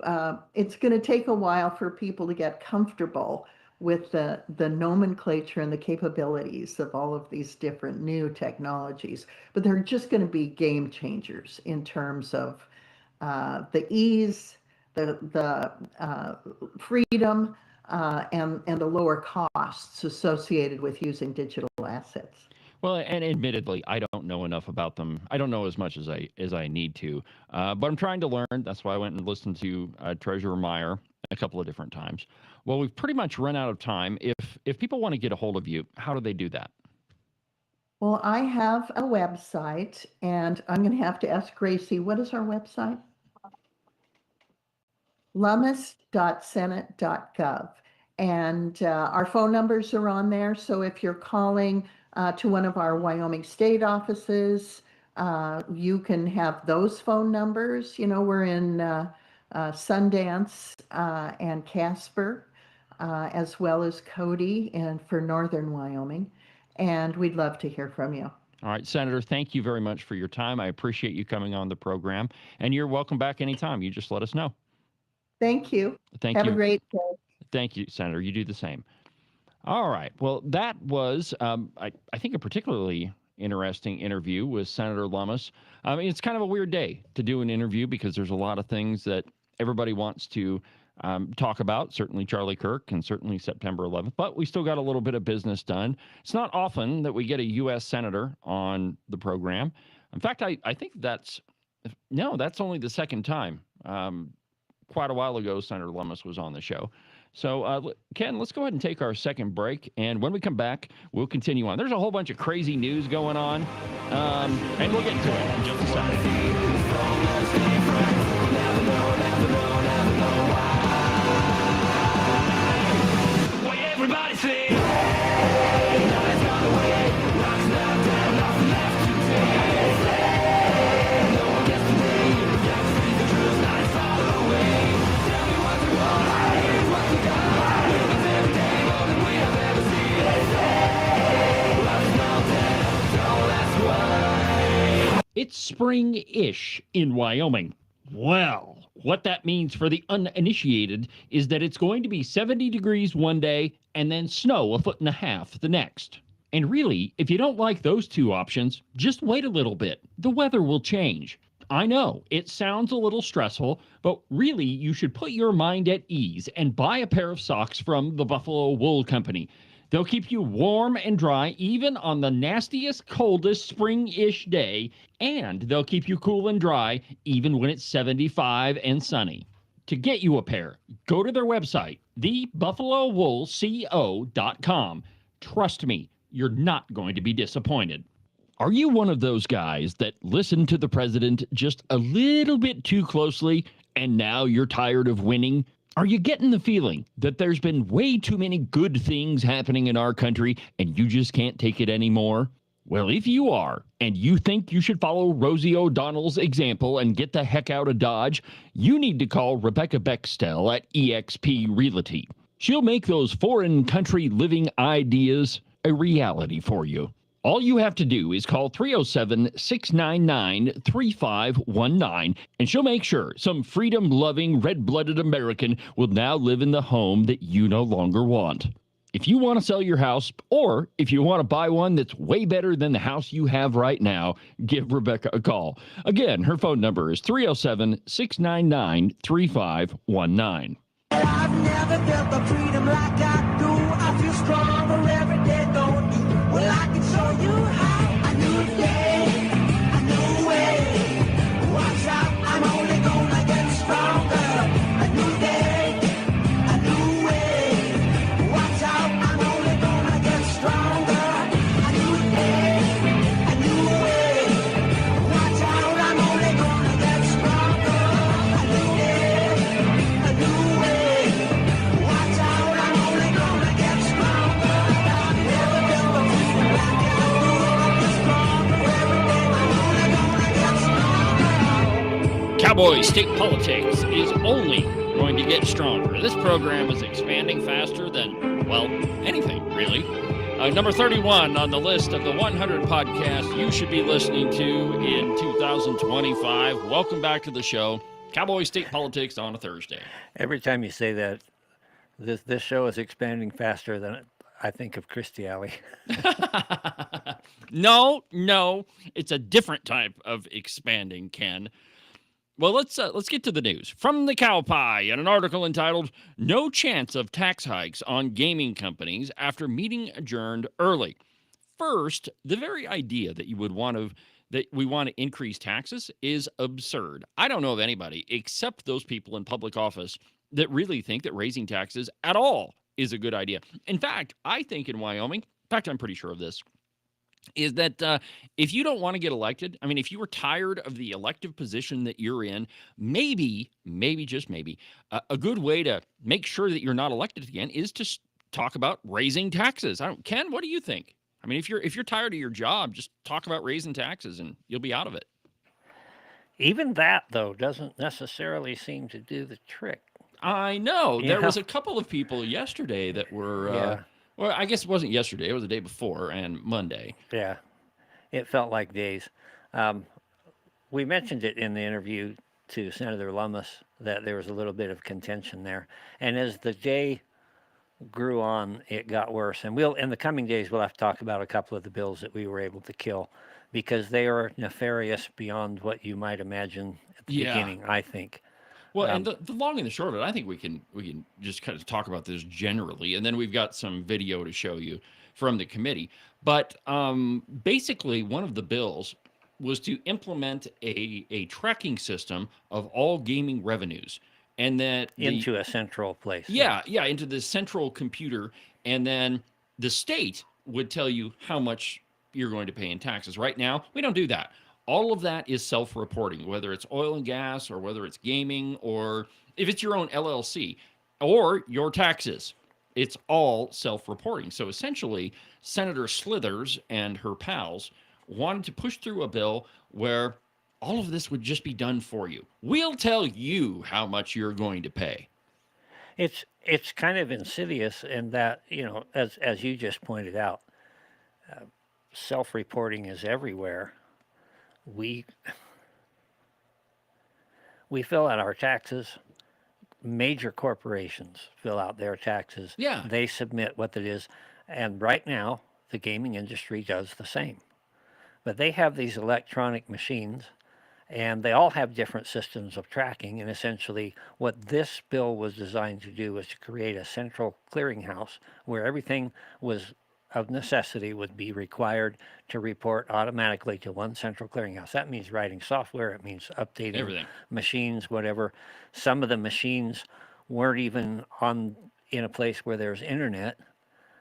it's going to take a while for people to get comfortable with the nomenclature and the capabilities of all of these different new technologies. But they're just going to be game changers in terms of the ease, the freedom, and the lower costs associated with using digital assets. Well, and admittedly, I don't know enough about them. I don't know as much as I need to, but I'm trying to learn. That's why I went and listened to Treasurer Meyer a couple of different times. Well, we've pretty much run out of time. If people want to get a hold of you, how do they do that? Well, I have a website, and I'm going to have to ask Gracie, what is our website? lummis.senate.gov. And our phone numbers are on there. So if you're calling to one of our Wyoming state offices, you can have those phone numbers. You know, we're in Sundance and Casper, as well as Cody and for Northern Wyoming. And we'd love to hear from you. All right, Senator, thank you very much for your time. I appreciate you coming on the program. And you're welcome back anytime. You just let us know. Thank you. Thank you. Have a great day. Thank you, Senator. You do the same. All right. Well, that was, I think, a particularly interesting interview with Senator Lummis. I mean, it's kind of a weird day to do an interview because there's a lot of things that everybody wants to talk about, certainly Charlie Kirk and certainly September 11th, but we still got a little bit of business done. It's not often that we get a U.S. Senator on the program. In fact, I think that's only the second time. quite a while ago, Senator Lummis was on the show. So, Ken, let's go ahead and take our second break. And when we come back, we'll continue on. There's a whole bunch of crazy news going on, and we'll get to it in just a second. Everybody sing. It's spring-ish in Wyoming. Well, what that means for the uninitiated is that it's going to be 70 degrees one day and then snow 1.5 feet the next. And really, if you don't like those two options, just wait a little bit. The weather will change. I know, it sounds a little stressful, but really you should put your mind at ease and buy a pair of socks from the Buffalo Wool Company. They'll keep you warm and dry even on the nastiest, coldest spring-ish day, and they'll keep you cool and dry even when it's 75 and sunny. To get you a pair, go to their website, thebuffalowoolco.com. Trust me, you're not going to be disappointed. Are you one of those guys that listen to the president just a little bit too closely and now you're tired of winning? Are you getting the feeling that there's been way too many good things happening in our country and you just can't take it anymore? Well, if you are, and you think you should follow Rosie O'Donnell's example and get the heck out of Dodge, you need to call Rebecca Bextel at eXp Realty. She'll make those foreign country living ideas a reality for you. All you have to do is call 307-699-3519, and she'll make sure some freedom-loving, red-blooded American will now live in the home that you no longer want. If you want to sell your house, or if you want to buy one that's way better than the house you have right now, give Rebecca a call. Again, her phone number is 307-699-3519. I've never felt the freedom like I do. I feel stronger every day, don't you? Well, I can show you how. A new day, a new way. Watch out, I'm only gonna get stronger. A new day, a new way. Watch out, I'm only gonna get stronger. A new day, a new way. Watch out, I'm only gonna get stronger. A new day, a new way. Watch out, I'm only gonna get stronger. I've never felt the freedom like I do. I feel stronger every day. I'm only gonna get stronger. Cowboy State Politics is only going to get stronger. This program is expanding faster than, well, anything, really. Number 31 on the list of the 100 podcasts you should be listening to in 2025. Welcome back to the show. Cowboy State Politics on a Thursday. Every time you say that, this show is expanding faster than I think of Christy Alley. No, it's a different type of expanding, Ken. Well, let's get to the news. From the Cow Pie, in an article entitled, "No Chance of Tax Hikes on Gaming Companies After Meeting Adjourned Early." First, the very idea that we want to increase taxes is absurd. I don't know of anybody except those people in public office that really think that raising taxes at all is a good idea. In fact, I think in Wyoming, in fact, I'm pretty sure of this, is that if you don't want to get elected, I mean, if you were tired of the elective position that you're in, maybe, just maybe, a good way to make sure that you're not elected again is to talk about raising taxes. Ken, what do you think? I mean, if you're tired of your job, just talk about raising taxes and you'll be out of it. Even that, though, doesn't necessarily seem to do the trick. I know. There was a couple of people yesterday that were... Well, I guess it wasn't yesterday. It was the day before and Monday. Yeah, it felt like days. We mentioned it in the interview to Senator Lummis that there was a little bit of contention there. And as the day grew on, it got worse. And in the coming days, we'll have to talk about a couple of the bills that we were able to kill because they are nefarious beyond what you might imagine at the beginning, I think. Well, and the long and the short of it, I think we can just kind of talk about this generally, and then we've got some video to show you from the committee. But basically, one of the bills was to implement a tracking system of all gaming revenues. and that into a central place. Yeah, into the central computer, and then the state would tell you how much you're going to pay in taxes. Right now, we don't do that. All of that is self-reporting, whether it's oil and gas or whether it's gaming or if it's your own LLC or your taxes. It's all self-reporting. So essentially, Senator Slithers and her pals wanted to push through a bill where all of this would just be done for you. We'll tell you how much you're going to pay. It's kind of insidious in that, as you just pointed out, self-reporting is everywhere. We fill out our taxes. Major corporations fill out their taxes. Yeah. They submit what it is. And right now, the gaming industry does the same. But they have these electronic machines, and they all have different systems of tracking. And essentially, what this bill was designed to do was to create a central clearinghouse where everything was of necessity would be required to report automatically to one central clearinghouse. That means writing software. It means updating Everything. Machines, whatever. Some of the machines weren't even in a place where there's internet.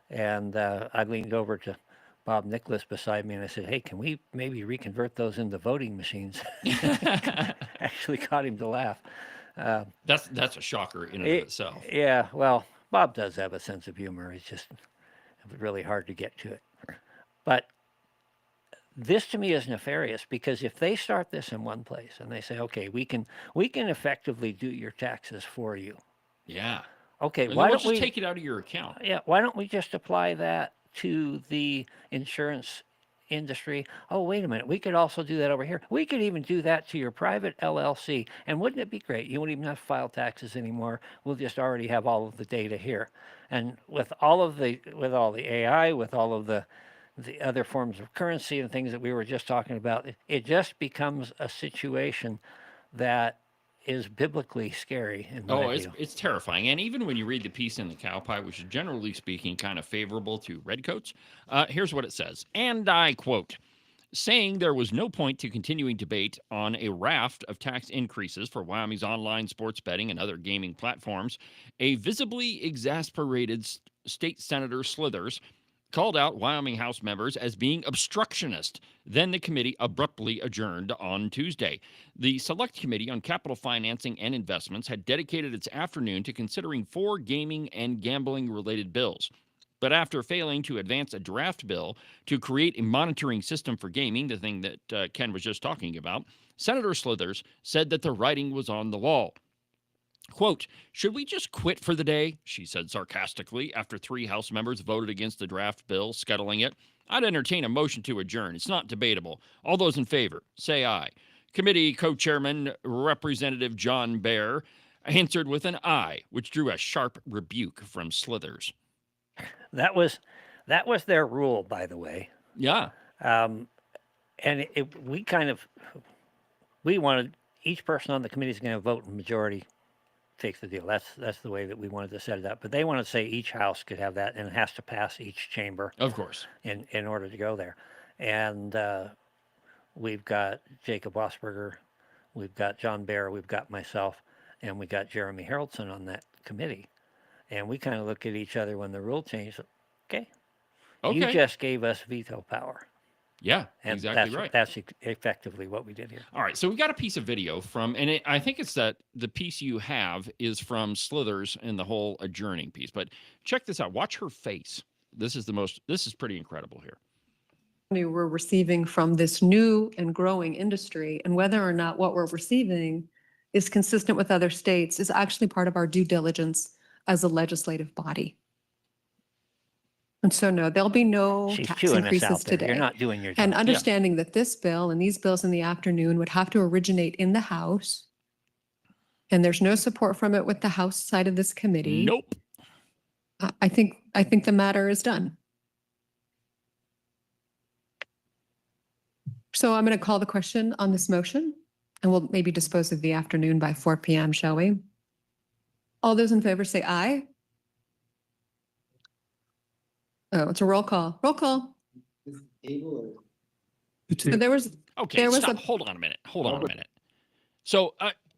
And I leaned over to Bob Nicholas beside me and I said, hey, can we maybe reconvert those into voting machines? Actually got him to laugh. That's a shocker in and of itself. Yeah, well, Bob does have a sense of humor. It's just really hard to get to it. But this to me is nefarious because if they start this in one place and they say, okay, we can effectively do your taxes for you. Yeah. Okay, and why don't don't we take it out of your account? Yeah, why don't we just apply that to the insurance industry? Oh, wait a minute, we could also do that over here. We could even do that to your private LLC. And wouldn't it be great? You wouldn't even have to file taxes anymore. We'll just already have all of the data here. And with all the AI, with all of the other forms of currency and things that we were just talking about, it just becomes a situation that is biblically scary in my view. It's terrifying. And even when you read the piece in the Cowboy, which is generally speaking kind of favorable to redcoats, here's what it says. And I quote, saying there was no point to continuing debate on a raft of tax increases for Wyoming's online sports betting and other gaming platforms, a visibly exasperated state senator Slithers called out Wyoming House members as being obstructionist. Then the committee abruptly adjourned on Tuesday. The Select Committee on Capital Financing and Investments had dedicated its afternoon to considering 4 gaming and gambling-related bills. But after failing to advance a draft bill to create a monitoring system for gaming, the thing that Ken was just talking about, Senator Slithers said that the writing was on the wall. Quote, should we just quit for the day? She said sarcastically after 3 House members voted against the draft bill, scuttling it. I'd entertain a motion to adjourn. It's not debatable. All those in favor, say aye. Committee co-chairman Representative John Baer answered with an aye, which drew a sharp rebuke from Slithers. That was their rule, by the way. Yeah. And we wanted each person on the committee is going to vote in majority takes the deal. That's the way that we wanted to set it up. But they want to say each house could have that, and it has to pass each chamber. Of course. In order to go there. And we've got Jacob Wasberger, we've got John Baer, we've got myself, and we got Jeremy Haraldson on that committee. And we kind of look at each other when the rule changed. Okay. You just gave us veto power. Yeah, and exactly right. That's effectively what we did here. All right, so we've got a piece of video from, and I think it's that the piece you have is from Slithers and the whole adjourning piece. But check this out. Watch her face. This is pretty incredible here. We're receiving from this new and growing industry, and whether or not what we're receiving is consistent with other states is actually part of our due diligence as a legislative body. And so, no, there'll be no tax increases today. You're not doing your job. And understanding that this bill and these bills in the afternoon would have to originate in the House, and there's no support from it with the House side of this committee. Nope. I think the matter is done. So I'm going to call the question on this motion, and we'll maybe dispose of the afternoon by 4 p.m., shall we? All those in favor say aye. Oh, it's a roll call. Roll call. So there was Hold on a minute. So,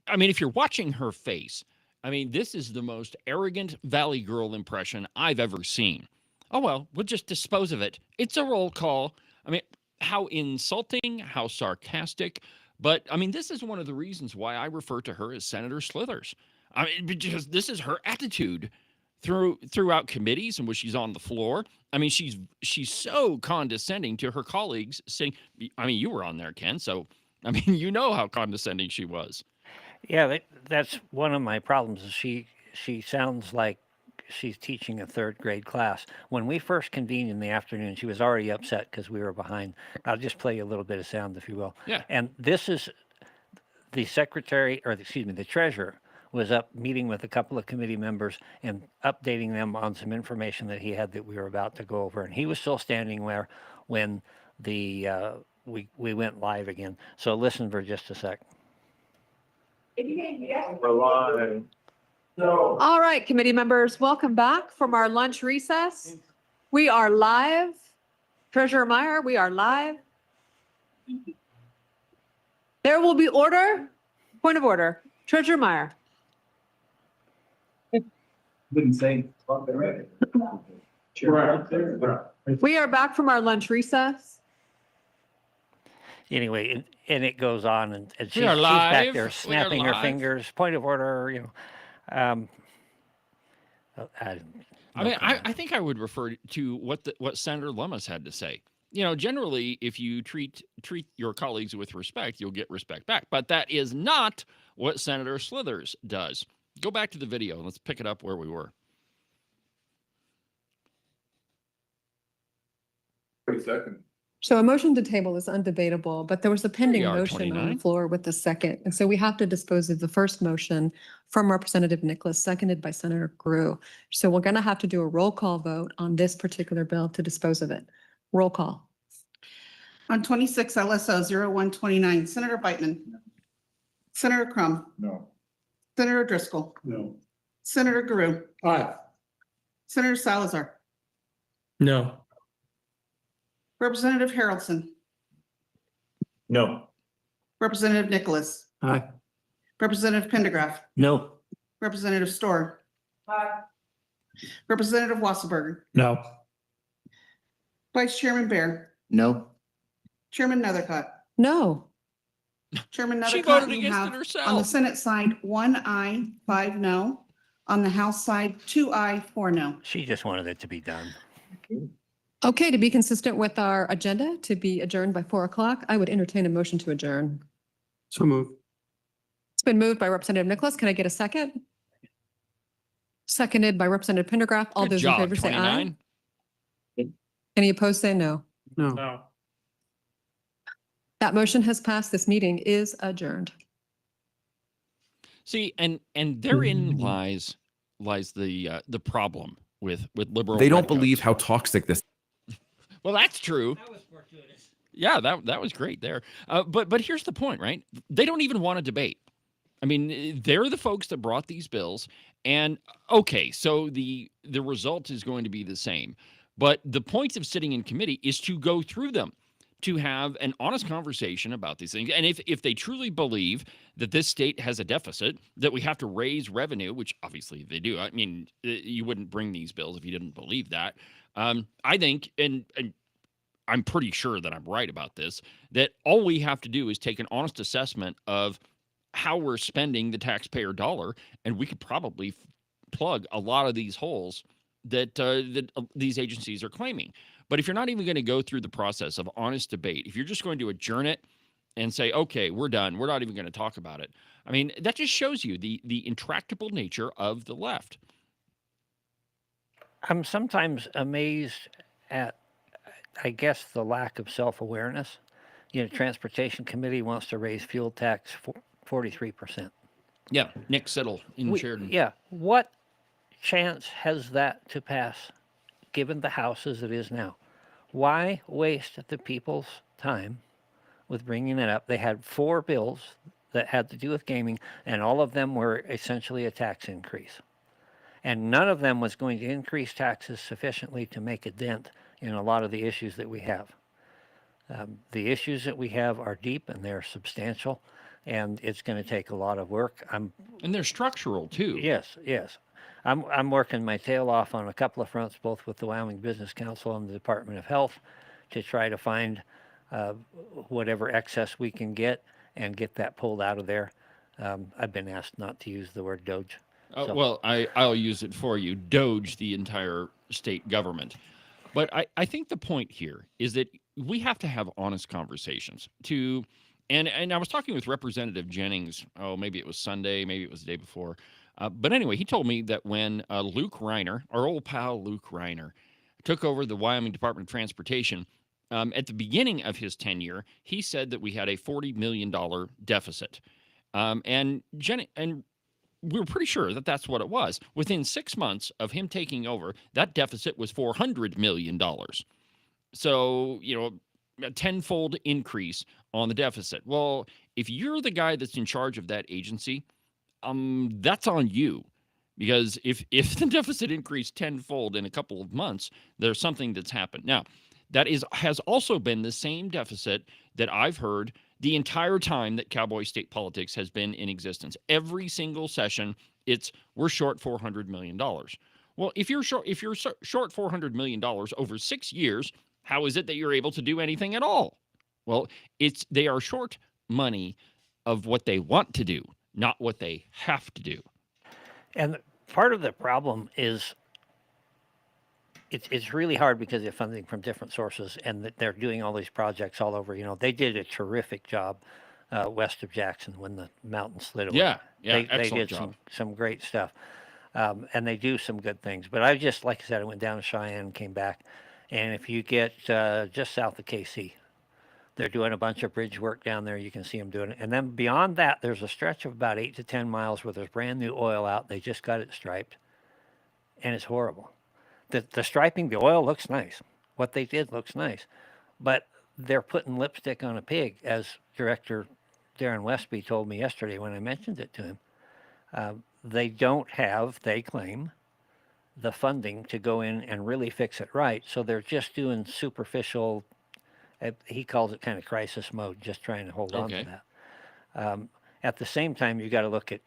I mean, if you're watching her face, I mean, this is the most arrogant Valley Girl impression I've ever seen. Oh, well, we'll just dispose of it. It's a roll call. I mean, how insulting, how sarcastic. But, I mean, this is one of the reasons why I refer to her as Senator Slithers. I mean, because this is her attitude throughout committees and when she's on the floor. I mean, she's so condescending to her colleagues, saying, I mean, you were on there, Ken, so, I mean, you know how condescending she was. Yeah, that's one of my problems. Is she sounds like she's teaching a third grade class. When we first convened in the afternoon, she was already upset because we were behind. I'll just play you a little bit of sound, if you will. Yeah. And this is the secretary, or excuse me, the treasurer was up meeting with a couple of committee members and updating them on some information that he had that we were about to go over. And he was still standing there when the we went live again. So listen for just a sec. All right, committee members, welcome back from our lunch recess. We are live. Treasurer Meyer, we are live. There will be order. Point of order. Treasurer Meyer. Wouldn't say. We are back from our lunch recess. Anyway, and it goes on, and she's are back live. there We are snapping her live. fingers. Point of order, you know. I mean, I think I would refer to what Senator Lummis had to say. You know, generally, if you treat your colleagues with respect, you'll get respect back. But that is not what Senator Slithers does. Go back to the video and let's pick it up where we were. 30 seconds. So a motion to table is undebatable, but there was a pending are, motion on 29. the floor with the second. And so we have to dispose of the first motion from Representative Nicholas, seconded by Senator Grew. So we're going to have to do a roll call vote on this particular bill to dispose of it. Roll call. On 26 LSO 0129, Senator Beitman. Senator Crum. No. Senator Driscoll. No. Senator Grew. Aye. Senator Salazar. No. Representative Harrelson. No. Representative Nicholas. Aye. Representative Pendergraph. No. Representative Storr. Representative Wasserberger. No. Vice Chairman Bear. No. Chairman Nethercutt. No. Chairman She Nethercutt, voted you against have it herself. on the Senate side, 1 aye, 5 no. On the House side, 2 aye, 4 no. She just wanted it to be done. Okay, to be consistent with our agenda, to be adjourned by 4 o'clock, I would entertain a motion to adjourn. So move. It's been moved by Representative Nicholas. Can I get a second? Seconded by Representative Pendergraph. All Good those job, in favor say aye. 29. Any opposed say no. No. That motion has passed. This meeting is adjourned. See, and therein lies the problem with liberal. They don't redcoats. believe how toxic this. Well, that's true. That was fortuitous. Yeah, that was great there. But here's the point, right? They don't even want to debate. I mean, they're the folks that brought these bills, and okay, so the result is going to be the same. But the point of sitting in committee is to go through them, to have an honest conversation about these things. And if they truly believe that this state has a deficit, that we have to raise revenue, which obviously they do. I mean, you wouldn't bring these bills if you didn't believe that. I think, and I'm pretty sure that I'm right about this, that all we have to do is take an honest assessment of how we're spending the taxpayer dollar, and we could probably plug a lot of these holes that these agencies are claiming. But if you're not even going to go through the process of honest debate, if you're just going to adjourn it and say, okay, we're done, we're not even going to talk about it, I mean, that just shows you the intractable nature of the left. I'm sometimes amazed at, I guess, the lack of self-awareness. You know, Transportation Committee wants to raise fuel tax 43%. Yeah, Nick Siddle in Sheridan. Yeah, what chance has that to pass, given the House as it is now? Why waste the people's time with bringing it up? They had 4 bills that had to do with gaming, and all of them were essentially a tax increase. And none of them was going to increase taxes sufficiently to make a dent in a lot of the issues that we have. The issues that we have are deep and they're substantial. and it's going to take a lot of work. And they're structural too. Yes, yes. I'm working my tail off on a couple of fronts, both with the Wyoming Business Council and the Department of Health, to try to find whatever excess we can get and get that pulled out of there. I've been asked not to use the word Doge. So. Well, I'll use it for you. Doge the entire state government. But I think the point here is that we have to have honest conversations and I was talking with Representative Jennings, maybe it was Sunday, maybe it was the day before. But anyway, he told me that when Luke Reiner, our old pal Luke Reiner, took over the Wyoming Department of Transportation, at the beginning of his tenure, he said that we had a $40 million deficit. And we were pretty sure that that's what it was. Within 6 months of him taking over, that deficit was $400 million. So, a tenfold increase on the deficit. Well, if you're the guy that's in charge of that agency, that's on you. Because if the deficit increased tenfold in a couple of months, there's something that's happened. Now, that has also been the same deficit that I've heard the entire time that Cowboy state politics has been in existence. Every single session, we're short $400 million. Well, if you're short $400 million over 6 years, how is it that you're able to do anything at all? Well, they are short money of what they want to do, not what they have to do. And part of the problem is it's really hard because they're funding from different sources, and that they're doing all these projects all over. They did a terrific job west of Jackson when the mountain slid away. Yeah, they excellent did job. some great stuff, and they do some good things. But I just, like I said, I went down to Cheyenne and came back, and if you get just south of KC, they're doing a bunch of bridge work down there. You can see them doing it. And then beyond that, there's a stretch of about 8 to 10 miles where there's brand new oil out. They just got it striped, and it's horrible. The striping, the oil looks nice. What they did looks nice. But they're putting lipstick on a pig, as Director Darren Westby told me yesterday when I mentioned it to him. They don't have, they claim, the funding to go in and really fix it right. So they're just doing superficial, he calls it kind of crisis mode, just trying to hold on to that. At the same time, you got to look at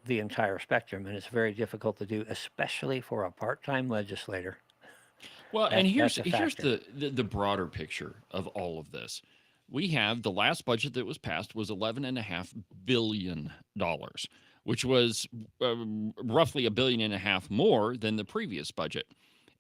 the entire spectrum, and it's very difficult to do, especially for a part-time legislator. Well, and here's the broader picture of all of this. We have the last budget that was passed was $11.5 billion, which was roughly $1.5 billion more than the previous budget.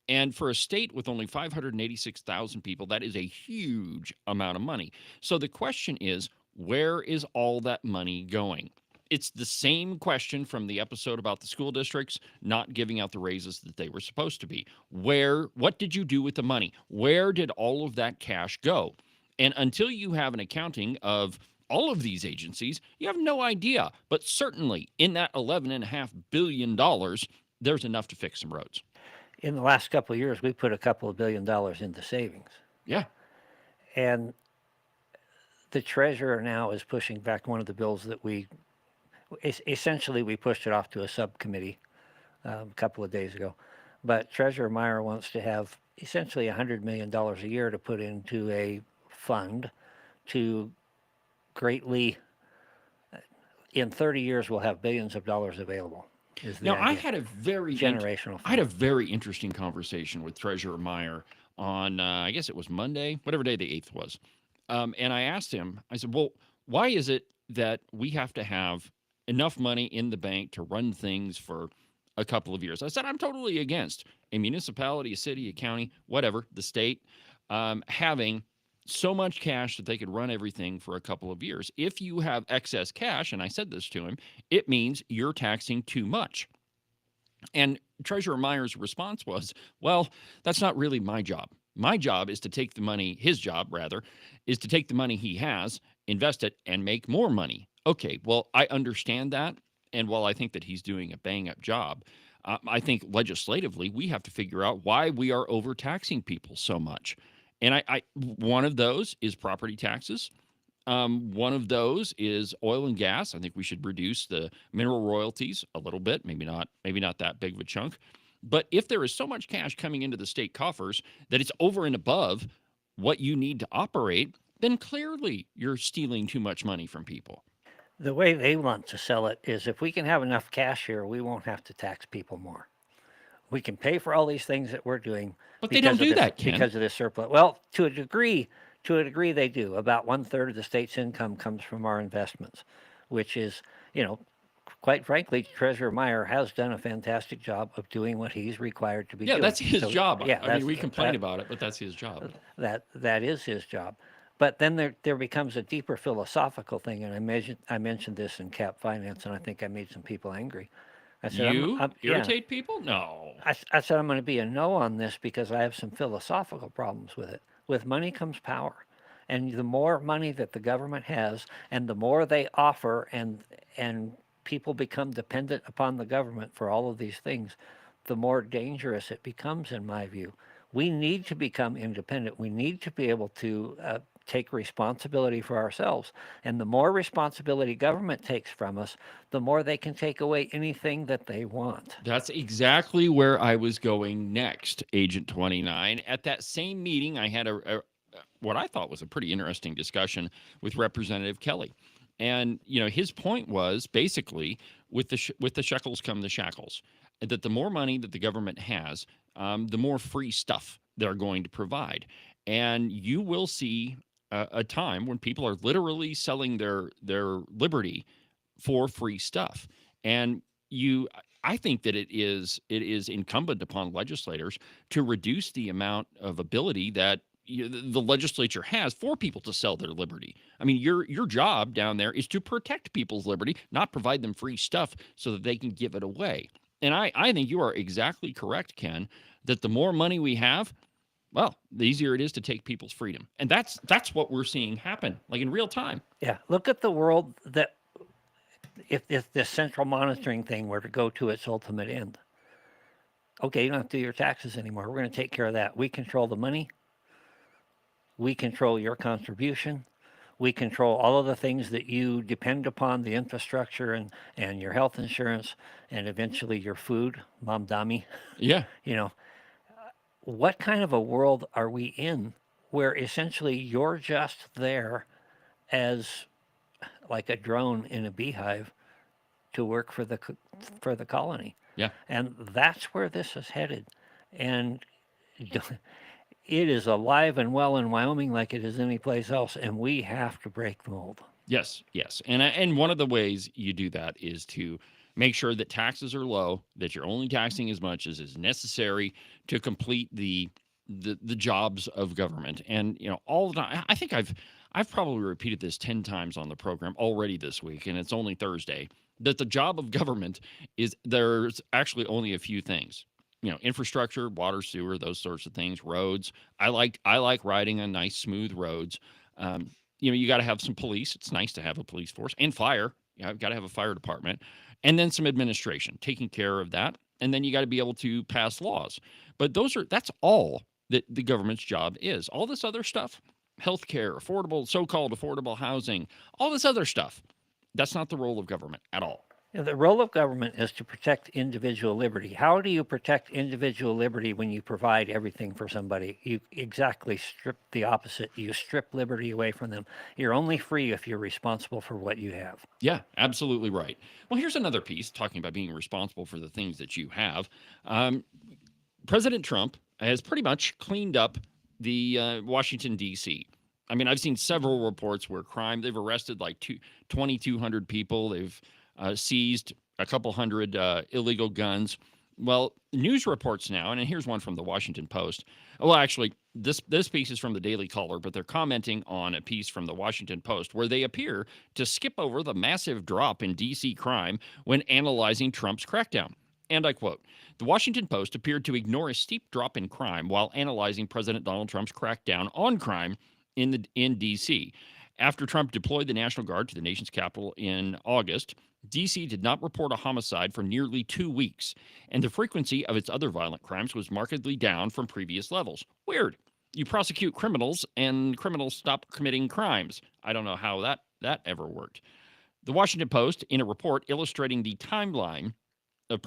And for a state with only 586,000 people, that is a huge amount of money. So the question is, where is all that money going? It's the same question from the episode about the school districts not giving out the raises that they were supposed to be. What did you do with the money? Where did all of that cash go? And until you have an accounting of all of these agencies, you have no idea. But certainly in that $11.5 billion, there's enough to fix some roads. In the last couple of years, we put a couple of $1 billion into savings. Yeah. And the treasurer now is pushing back one of the bills that essentially we pushed it off to a subcommittee a couple of days ago. But Treasurer Meyer wants to have essentially $100 million a year to put into a fund to greatly, in 30 years, we'll have billions of dollars available. Now, I had a very generational. I had a very interesting conversation with Treasurer Meyer on, I guess it was Monday, whatever day the 8th was. And I asked him, I said, well, why is it that we have to have enough money in the bank to run things for a couple of years? I said, I'm totally against a municipality, a city, a county, whatever, the state, having so much cash that they could run everything for a couple of years. If you have excess cash, and I said this to him, it means you're taxing too much. And Treasurer Meyer's response was, well, that's not really my job. My job is to take the money, his job rather, is to take the money he has, invest it, and make more money. Okay, well, I understand that. And while I think that he's doing a bang-up job, I think legislatively we have to figure out why we are overtaxing people so much. And one of those is property taxes. One of those is oil and gas. I think we should reduce the mineral royalties a little bit, maybe not that big of a chunk. But if there is so much cash coming into the state coffers that it's over and above what you need to operate, then clearly you're stealing too much money from people. The way they want to sell it is if we can have enough cash here, we won't have to tax people more. We can pay for all these things that we're doing. But they don't do that, Ken. Because of this surplus. Well, to a degree they do. About 1/3 of the state's income comes from our investments, which is, quite frankly, Treasurer Meyer has done a fantastic job of doing what he's required to be doing. Yeah, that's his job. Yeah, I mean, we complain about it, but that's his job. That is his job. But then there becomes a deeper philosophical thing, and I mentioned this in Cap Finance, and I think I made some people angry. I said, You irritate people? No. I said I'm going to be a no on this because I have some philosophical problems with it. With money comes power, and the more money that the government has, and the more they offer, and people become dependent upon the government for all of these things, the more dangerous it becomes, in my view. We need to become independent. We need to be able to take responsibility for ourselves. And the more responsibility government takes from us, the more they can take away anything that they want. That's exactly where I was going next, Agent 29. At that same meeting, I had what I thought was a pretty interesting discussion with Representative Kelly. And, his point was basically with the shekels come the shackles, that the more money that the government has, the more free stuff they're going to provide. And you will see a time when people are literally selling their liberty for free stuff. And I think that it is incumbent upon legislators to reduce the amount of ability that the legislature has for people to sell their liberty. I mean, your job down there is to protect people's liberty, not provide them free stuff so that they can give it away. And I think you are exactly correct, Ken, that the more money we have, well, the easier it is to take people's freedom. And that's what we're seeing happen, like in real time. Yeah, look at the world that if this central monitoring thing were to go to its ultimate end. Okay, you don't have to do your taxes anymore. We're going to take care of that. We control the money. We control your contribution. We control all of the things that you depend upon, the infrastructure and your health insurance, and eventually your food, Mamdami. Yeah. What kind of a world are we in where essentially you're just there as like a drone in a beehive to work for the colony? Yeah. And that's where this is headed. And it is alive and well in Wyoming like it is any place else, and we have to break the mold. Yes. And one of the ways you do that is to make sure that taxes are low, that you're only taxing as much as is necessary to complete the jobs of government. And all the time, I think I've probably repeated this 10 times on the program already this week, and it's only Thursday, that the job of government is there's actually only a few things. Infrastructure, water, sewer, those sorts of things, roads. I like riding on nice, smooth roads. You got to have some police. It's nice to have a police force and fire. I've got to have a fire department, and then some administration taking care of that. And then you got to be able to pass laws. But that's all that the government's job is. All this other stuff, healthcare, so-called affordable housing, all this other stuff, that's not the role of government at all. The role of government is to protect individual liberty. How do you protect individual liberty when you provide everything for somebody? You exactly strip the opposite. You strip liberty away from them. You're only free if you're responsible for what you have. Yeah, absolutely right. Well, here's another piece talking about being responsible for the things that you have. President Trump has pretty much cleaned up the Washington, D.C. I mean, I've seen several reports where they've arrested like 2,200 people. They've seized a couple hundred illegal guns. Well, news reports now, and here's one from the Washington Post. Well, actually, this piece is from the Daily Caller, but they're commenting on a piece from the Washington Post where they appear to skip over the massive drop in D.C. crime when analyzing Trump's crackdown. And I quote, "The Washington Post appeared to ignore a steep drop in crime while analyzing President Donald Trump's crackdown on crime in D.C. After Trump deployed the National Guard to the nation's capital in August, D.C. did not report a homicide for nearly 2 weeks, and the frequency of its other violent crimes was markedly down from previous levels. Weird. You prosecute criminals, and criminals stop committing crimes. I don't know how that ever worked." The Washington Post, in a report illustrating the timeline of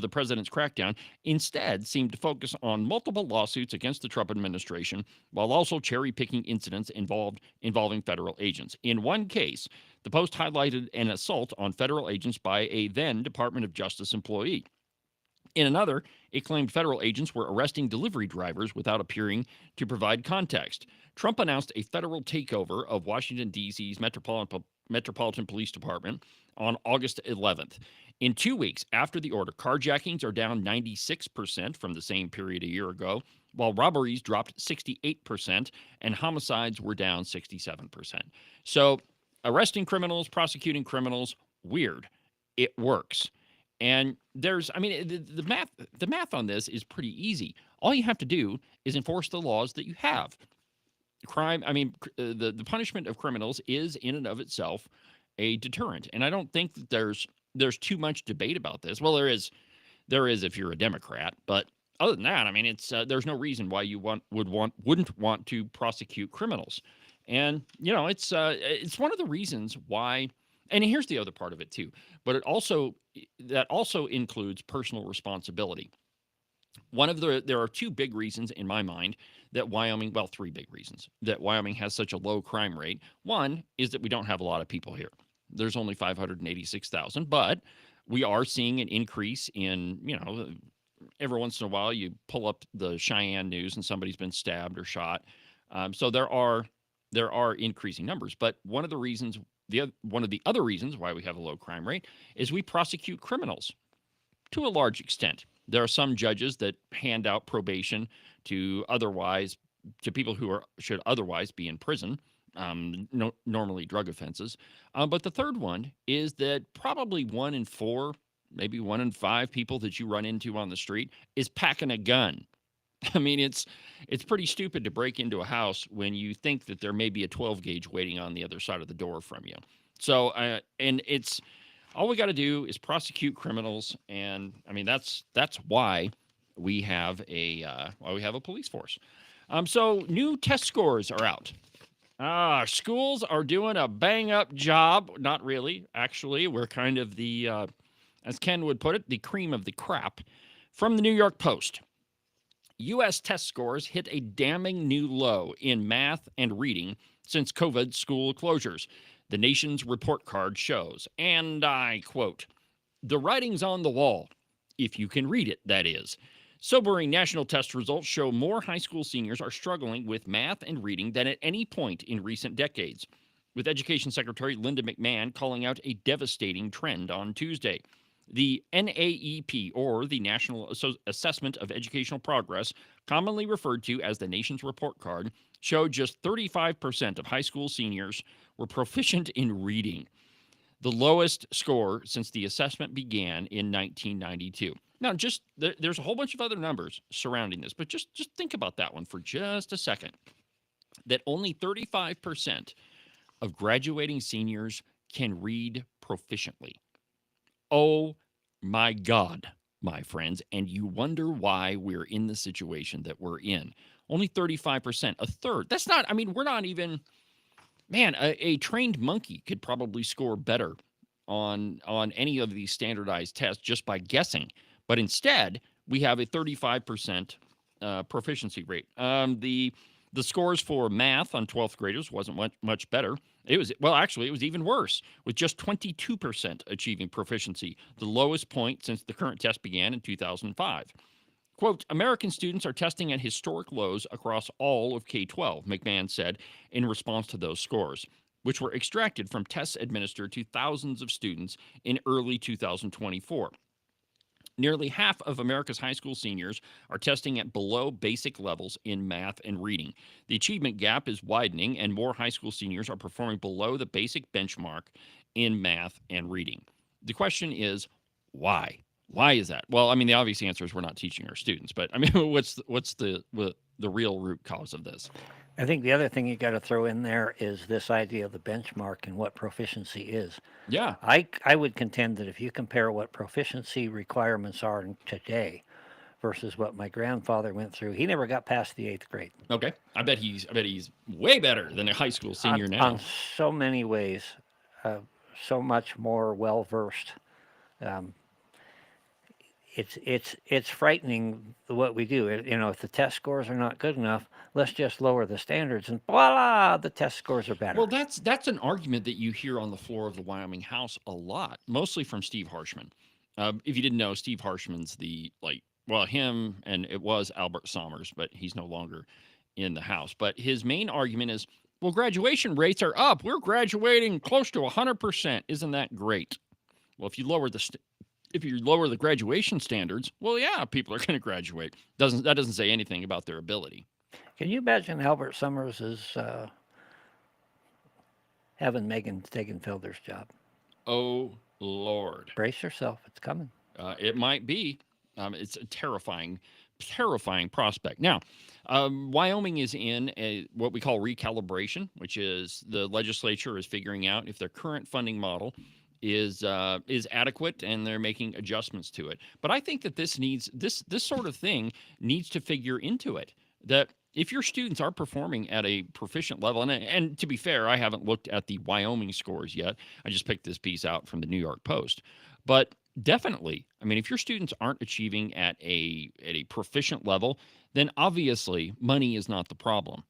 the president's crackdown, instead seemed to focus on multiple lawsuits against the Trump administration, while also cherry-picking incidents involving federal agents. In one case, The Post highlighted an assault on federal agents by a then Department of Justice employee. In another, it claimed federal agents were arresting delivery drivers without appearing to provide context. Trump announced a federal takeover of Washington, D.C.'s Metropolitan Police Department on August 11th. In 2 weeks after the order, carjackings are down 96% from the same period a year ago, while robberies dropped 68% and homicides were down 67%. So, arresting criminals, prosecuting criminals, weird. It works. And there's, the math on this is pretty easy. All you have to do is enforce the laws that you have. The punishment of criminals is in and of itself a deterrent. And I don't think that there's too much debate about this. Well, there is if you're a Democrat, but other than that, it's there's no reason why you wouldn't want to prosecute criminals. And it's one of the reasons why. And here's the other part of it too, but that also includes personal responsibility. There are two big reasons in my mind that three big reasons that Wyoming has such a low crime rate. One is that we don't have a lot of people here. There's only 586,000, but we are seeing an increase in, every once in a while you pull up the Cheyenne news and somebody's been stabbed or shot. So there are increasing numbers, but one of the other reasons why we have a low crime rate is we prosecute criminals to a large extent. There are some judges that hand out probation to people who should otherwise be in prison, normally drug offenses. But the third one is that probably 1 in 4, maybe 1 in 5 people that you run into on the street is packing a gun. It's pretty stupid to break into a house when you think that there may be a 12 gauge waiting on the other side of the door from you. So, and it's all we got to do is prosecute criminals, and that's why we have a police force. So new test scores are out. Schools are doing a bang up job. Not really, actually. We're kind of as Ken would put it, the cream of the crap. From the New York Post. U.S. test scores hit a damning new low in math and reading since COVID school closures. The nation's report card shows, and I quote, "The writing's on the wall, if you can read it, that is." Sobering national test results show more high school seniors are struggling with math and reading than at any point in recent decades, with Education Secretary Linda McMahon calling out a devastating trend on Tuesday. The NAEP, or the National Assessment of Educational Progress, commonly referred to as the nation's report card, showed just 35% of high school seniors were proficient in reading, the lowest score since the assessment began in 1992. Now, there's a whole bunch of other numbers surrounding this, but just think about that one for just a second, that only 35% of graduating seniors can read proficiently. Oh my God, my friends, and you wonder why we're in the situation that we're in. Only 35%, a third. That's not, we're not even, a trained monkey could probably score better on any of these standardized tests just by guessing. But instead, we have a 35% proficiency rate. The scores for math on 12th graders wasn't much better. It was even worse, with just 22% achieving proficiency, the lowest point since the current test began in 2005. Quote, "American students are testing at historic lows across all of K-12, McMahon said in response to those scores, which were extracted from tests administered to thousands of students in early 2024. Nearly half of America's high school seniors are testing at below basic levels in math and reading. The achievement gap is widening, and more high school seniors are performing below the basic benchmark in math and reading." The question is, why? Why is that? Well, the obvious answer is we're not teaching our students, but what's the real root cause of this? I think the other thing you got to throw in there is this idea of the benchmark and what proficiency is. Yeah. I would contend that if you compare what proficiency requirements are today versus what my grandfather went through, he never got past the 8th grade. Okay. I bet he's way better than a high school senior now. On so many ways, so much more well-versed. it's frightening what we do. If the test scores are not good enough, let's just lower the standards and voila, the test scores are better. Well, that's an argument that you hear on the floor of the Wyoming House a lot, mostly from Steve Harshman. If you didn't know, Steve Harshman's him and it was Albert Sommers, but he's no longer in the House. But his main argument is, well, graduation rates are up. We're graduating close to 100%. Isn't that great? Well, if you lower the graduation standards, well, yeah, people are going to graduate. That doesn't say anything about their ability. Can you imagine Albert Sommers is having Megan Stegenfelder's job? Oh, Lord. Brace yourself. It's coming. It might be. It's a terrifying prospect. Now, Wyoming is in what we call recalibration, which is the legislature is figuring out if their current funding model is adequate, and they're making adjustments to it. But I think that this sort of thing needs to figure into it, that if your students are performing at a proficient level, and to be fair, I haven't looked at the Wyoming scores yet. I just picked this piece out from the New York Post. But definitely, I mean, if your students aren't achieving at a proficient level, then obviously money is not the problem.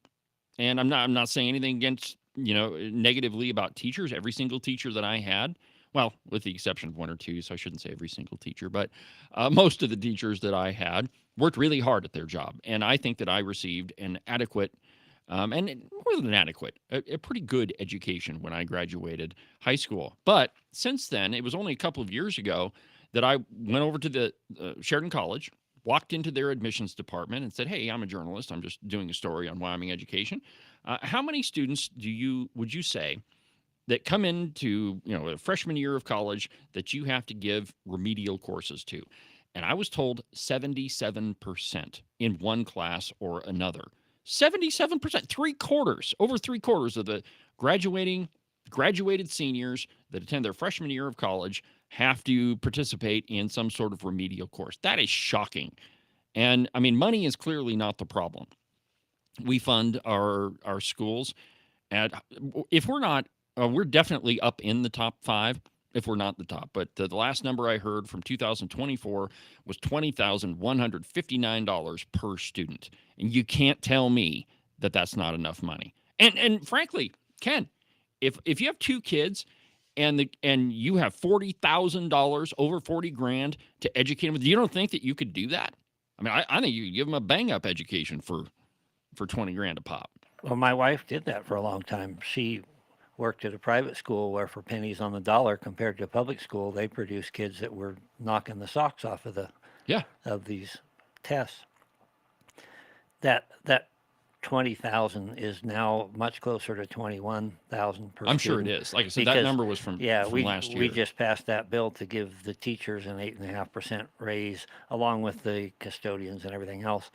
And I'm not saying anything against, negatively about teachers. Every single teacher that I had, well, with the exception of one or two, so I shouldn't say every single teacher, but most of the teachers that I had worked really hard at their job. And I think that I received an adequate, and more than adequate, a pretty good education when I graduated high school. But since then, it was only a couple of years ago that I went over to the Sheridan College, walked into their admissions department and said, hey, I'm a journalist. I'm just doing a story on Wyoming education. How many students would you say that come into, a freshman year of college that you have to give remedial courses to? And I was told 77% in one class or another. 77%, over three quarters of the graduated seniors that attend their freshman year of college have to participate in some sort of remedial course. That is shocking. And I mean, money is clearly not the problem. We fund our schools if we're not, we're definitely up in the top 5 if we're not the top. But the last number I heard from 2024 was $20,159 per student. And you can't tell me that that's not enough money. And frankly, Ken, if you have 2 kids and you have $40,000, over $40,000 to educate them, you don't think that you could do that? I mean, I think you could give them a bang up education for $20,000 a pop. Well, my wife did that for a long time. She worked at a private school where for pennies on the dollar compared to a public school, they produced kids that were knocking the socks off of these tests. That 20,000 is now much closer to 21,000 per I'm student. sure it is. Like I said, that number was from last year. We just passed that bill to give the teachers an 8.5% raise along with the custodians and everything else.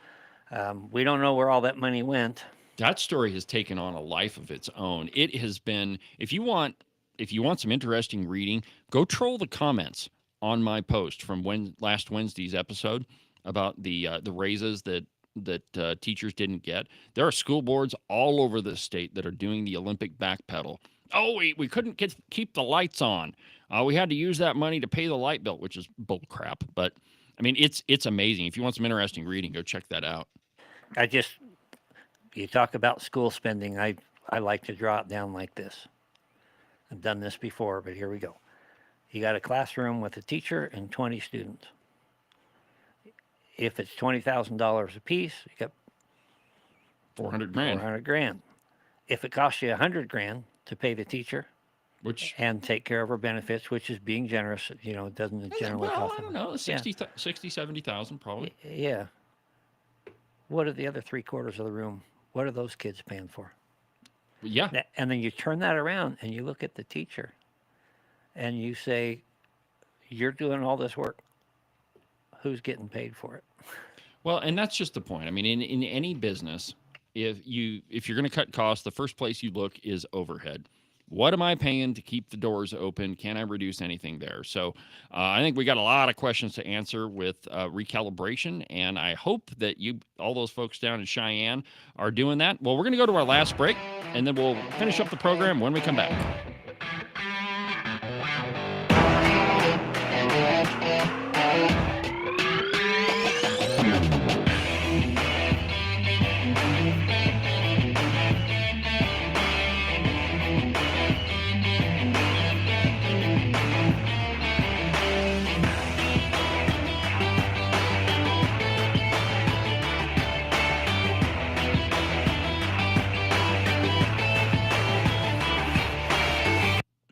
We don't know where all that money went. That story has taken on a life of its own. It has been, if you want some interesting reading, go troll the comments on my post from last Wednesday's episode about the raises that teachers didn't get. There are school boards all over the state that are doing the Olympic backpedal. Oh, we couldn't keep the lights on. We had to use that money to pay the light bill, which is bull crap. But I mean, it's amazing. If you want some interesting reading, go check that out. You talk about school spending. I like to draw it down like this. I've done this before, but here we go. You got a classroom with a teacher and 20 students. If it's $20,000 a piece, you got $400,000. $400,000. If it costs you $100,000 to pay the teacher, and take care of her benefits, which is being generous, it doesn't generally cost them. I don't know, 70,000 probably. Yeah. What are the other 3/4 of the room? What are those kids paying for? Yeah. And then you turn that around and you look at the teacher and you say, you're doing all this work. Who's getting paid for it? Well, and that's just the point. I mean, in any business, if you're going to cut costs, the first place you look is overhead. What am I paying to keep the doors open? Can I reduce anything there? So I think we got a lot of questions to answer with recalibration, and I hope that all those folks down in Cheyenne are doing that. Well, we're going to go to our last break, and then we'll finish up the program when we come back.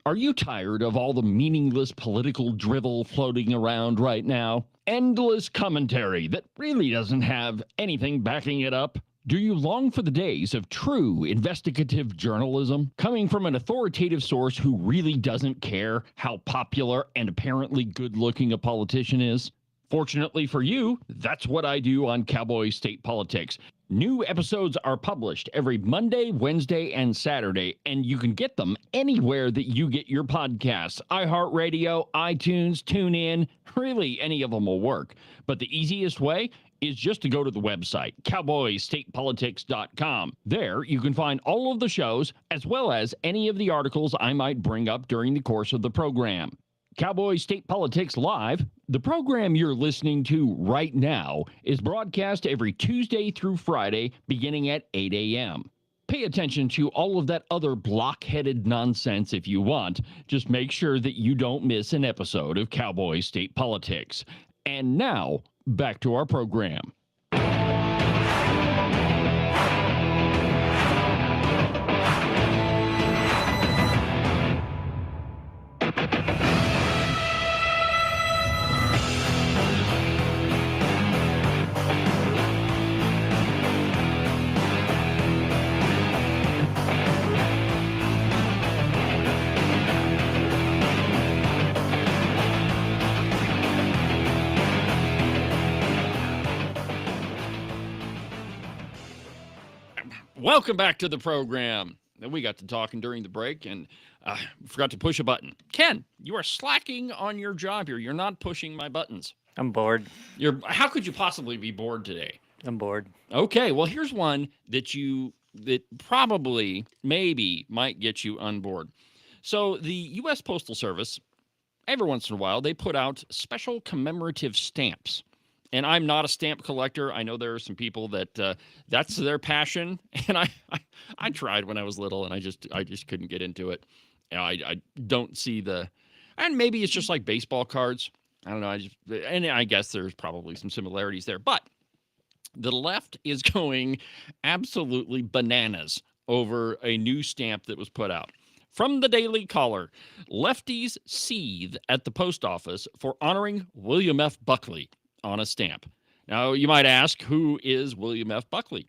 Are you tired of all the meaningless political drivel floating around right now? Endless commentary that really doesn't have anything backing it up? Do you long for the days of true investigative journalism coming from an authoritative source who really doesn't care how popular and apparently good-looking a politician is? Fortunately for you, that's what I do on Cowboy State Politics. New episodes are published every Monday, Wednesday, and Saturday, and you can get them anywhere that you get your podcasts. iHeartRadio, iTunes, TuneIn, really any of them will work. But the easiest way is just to go to the website, cowboystatepolitics.com. There, you can find all of the shows, as well as any of the articles I might bring up during the course of the program. Cowboy State Politics Live, the program you're listening to right now, is broadcast every Tuesday through Friday, beginning at 8 a.m. Pay attention to all of that other block-headed nonsense if you want. Just make sure that you don't miss an episode of Cowboy State Politics. And now, back to our program. Welcome back to the program. We got to talking during the break and forgot to push a button. Ken, you are slacking on your job here. You're not pushing my buttons. I'm bored. How could you possibly be bored today? I'm bored. Okay, well, here's one that probably, maybe, might get you on board. So the U.S. Postal Service, every once in a while, they put out special commemorative stamps. And I'm not a stamp collector. I know there are some people that that's their passion. And I tried when I was little, and I just couldn't get into it. You know, I don't see and maybe it's just like baseball cards. I don't know. And I guess there's probably some similarities there. But the left is going absolutely bananas over a new stamp that was put out. From the Daily Caller, lefties seethe at the post office for honoring William F. Buckley on a stamp. Now, you might ask, who is William F. Buckley?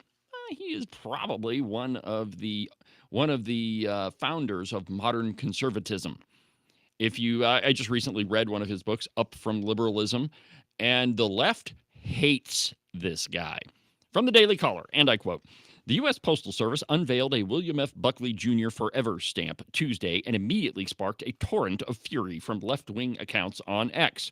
He is probably one of the founders of modern conservatism. I just recently read one of his books, Up from Liberalism, and the left hates this guy. From the Daily Caller, and I quote, "The U.S. Postal Service unveiled a William F. Buckley Jr. Forever stamp Tuesday and immediately sparked a torrent of fury from left-wing accounts on X.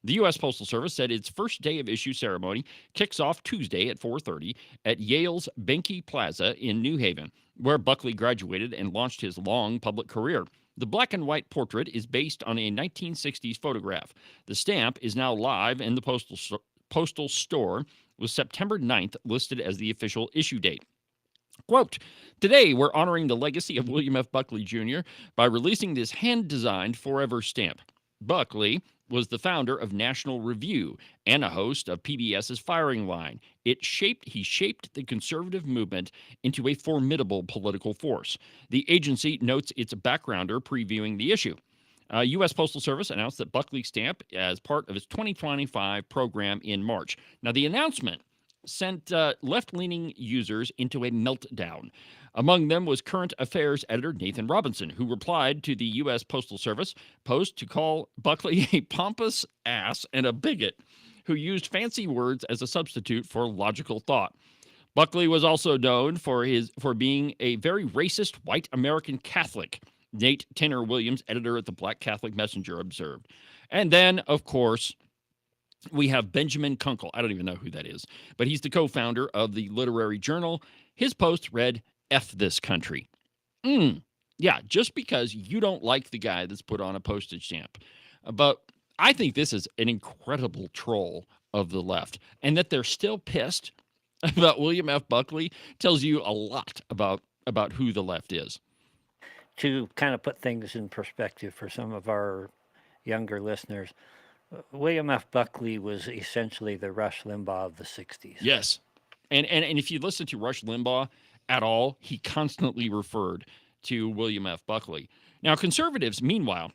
The U.S. Postal Service said its first day of issue ceremony kicks off Tuesday at 4:30 at Yale's Benke Plaza in New Haven, where Buckley graduated and launched his long public career. The black and white portrait is based on a 1960s photograph. The stamp is now live in the postal store, with September 9th listed as the official issue date. Quote, "Today, we're honoring the legacy of William F. Buckley Jr. by releasing this hand-designed Forever stamp. Buckley was the founder of National Review and a host of PBS's Firing Line. He shaped the conservative movement into a formidable political force. The agency notes its backgrounder previewing the issue. U.S. Postal Service announced that Buckley stamp as part of its 2025 program in March. Now, the announcement sent left-leaning users into a meltdown. Among them was current affairs editor Nathan Robinson, who replied to the U.S. Postal Service post to call Buckley a pompous ass and a bigot who used fancy words as a substitute for logical thought. Buckley was also known for being a very racist white American Catholic, Nate Tenner Williams, editor at the Black Catholic Messenger, observed. And then, of course, we have Benjamin Kunkel. I don't even know who that is, but he's the co-founder of the Literary Journal. His post read, F this country. Yeah, just because you don't like the guy that's put on a postage stamp. But I think this is an incredible troll of the left. And that they're still pissed about William F. Buckley tells you a lot about who the left is. To kind of put things in perspective for some of our younger listeners, William F. Buckley was essentially the Rush Limbaugh of the 60s. Yes. And if you listen to Rush Limbaugh at all, he constantly referred to William F. Buckley. Now, conservatives, meanwhile,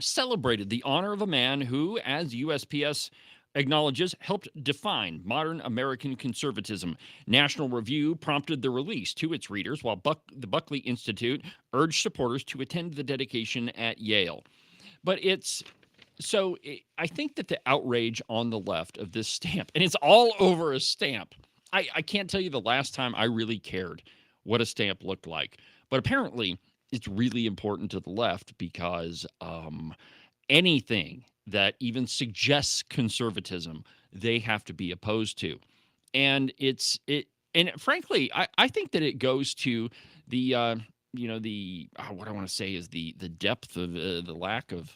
celebrated the honor of a man who, as USPS acknowledges, helped define modern American conservatism. National Review prompted the release to its readers, while the Buckley Institute urged supporters to attend the dedication at Yale. But I think that the outrage on the left of this stamp, and it's all over a stamp. I can't tell you the last time I really cared what a stamp looked like. But apparently, it's really important to the left because anything that even suggests conservatism, they have to be opposed to. And frankly, I think that it goes to the what I want to say is the depth of the lack of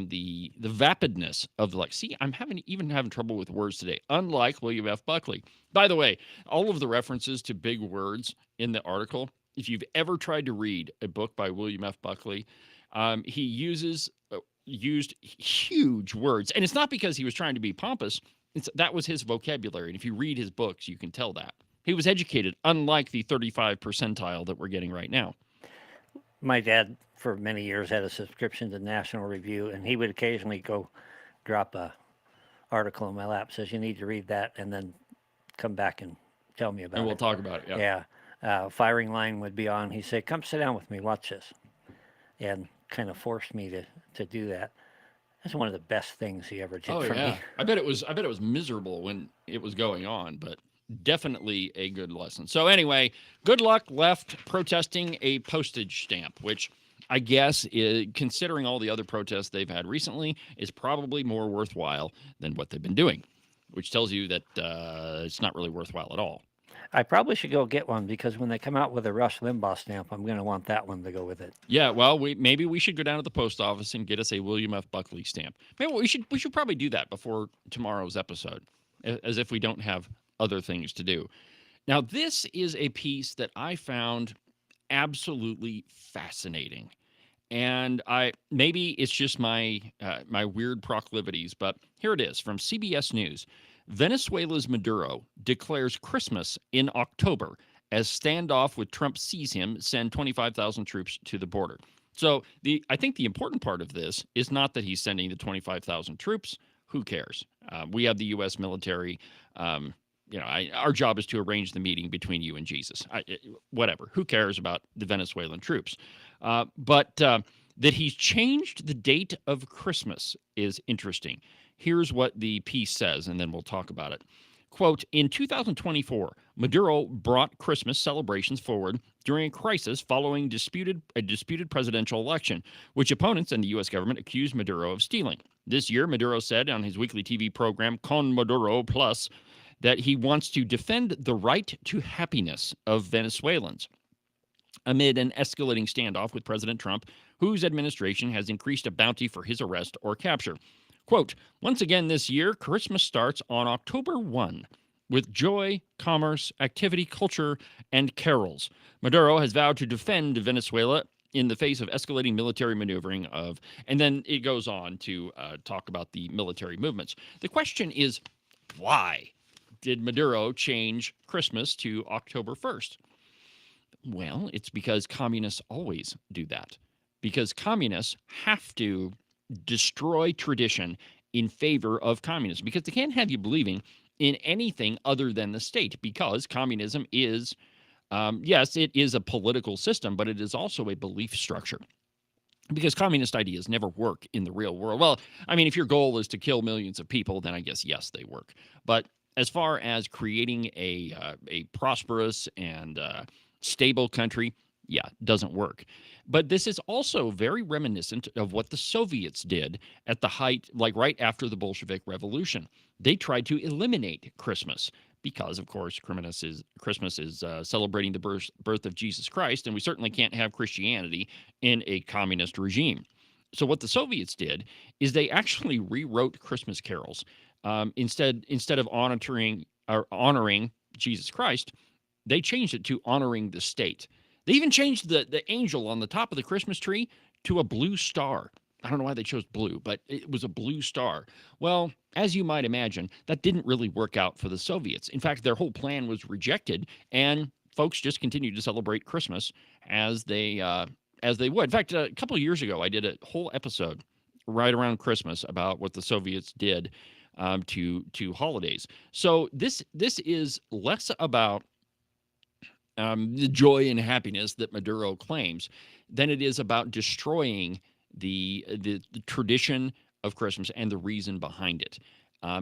the vapidness of I'm having trouble with words today, unlike William F. Buckley. By the way, all of the references to big words in the article, if you've ever tried to read a book by William F. Buckley, he used huge words. And it's not because he was trying to be pompous. That was his vocabulary. And if you read his books, you can tell that. He was educated, unlike the 35 percentile that we're getting right now. My dad, for many years, had a subscription to National Review, and he would occasionally go drop a article in my lap, says you need to read that, and then come back and tell me about it. And we'll talk about it, yeah. Firing line would be on. He'd say, come sit down with me, watch this. And kind of forced me to do that. That's one of the best things he ever did for me. I bet it was miserable when it was going on, but definitely a good lesson. So anyway, good luck left protesting a postage stamp, which I guess, considering all the other protests they've had recently, is probably more worthwhile than what they've been doing, which tells you that it's not really worthwhile at all. I probably should go get one, because when they come out with a Rush Limbaugh stamp, I'm going to want that one to go with it. Yeah, well, maybe we should go down to the post office and get us a William F. Buckley stamp. Maybe we should probably do that before tomorrow's episode, as if we don't have other things to do. Now, this is a piece that I found absolutely fascinating. And maybe it's just my weird proclivities, but here it is from CBS News. Venezuela's Maduro declares Christmas in October as standoff with Trump sees him send 25,000 troops to the border. So I think the important part of this is not that he's sending the 25,000 troops. Who cares? We have the U.S. military. Our job is to arrange the meeting between you and Jesus. Whatever. Who cares about the Venezuelan troops? But that he's changed the date of Christmas is interesting. Here's what the piece says, and then we'll talk about it. Quote, in 2024, Maduro brought Christmas celebrations forward during a crisis following a disputed presidential election, which opponents and the U.S. government accused Maduro of stealing. This year, Maduro said on his weekly TV program, Con Maduro Plus, that he wants to defend the right to happiness of Venezuelans amid an escalating standoff with President Trump, whose administration has increased a bounty for his arrest or capture. Quote, once again this year, Christmas starts on October 1 with joy, commerce, activity, culture, and carols. Maduro has vowed to defend Venezuela in the face of escalating military maneuvering and then it goes on to talk about the military movements. The question is, why did Maduro change Christmas to October 1st? Well, it's because communists always do that. Because communists have to destroy tradition in favor of communism, because they can't have you believing in anything other than the state, because communism is, yes, it is a political system, but it is also a belief structure. Because communist ideas never work in the real world. Well, I mean, if your goal is to kill millions of people, then I guess, yes, they work. But as far as creating a prosperous and stable country, yeah, doesn't work. But this is also very reminiscent of what the Soviets did at the height, like right after the Bolshevik Revolution. They tried to eliminate Christmas because, of course, Christmas is celebrating the birth of Jesus Christ, and we certainly can't have Christianity in a communist regime. So what the Soviets did is they actually rewrote Christmas carols. Instead of honoring Jesus Christ, they changed it to honoring the state. They even changed the angel on the top of the Christmas tree to a blue star. I don't know why they chose blue, but it was a blue star. Well, as you might imagine, that didn't really work out for the Soviets. In fact, their whole plan was rejected, and folks just continued to celebrate Christmas as they as they would. In fact, a couple of years ago, I did a whole episode right around Christmas about what the Soviets did to holidays. So this is less about the joy and happiness that Maduro claims than it is about destroying the tradition of Christmas and the reason behind it.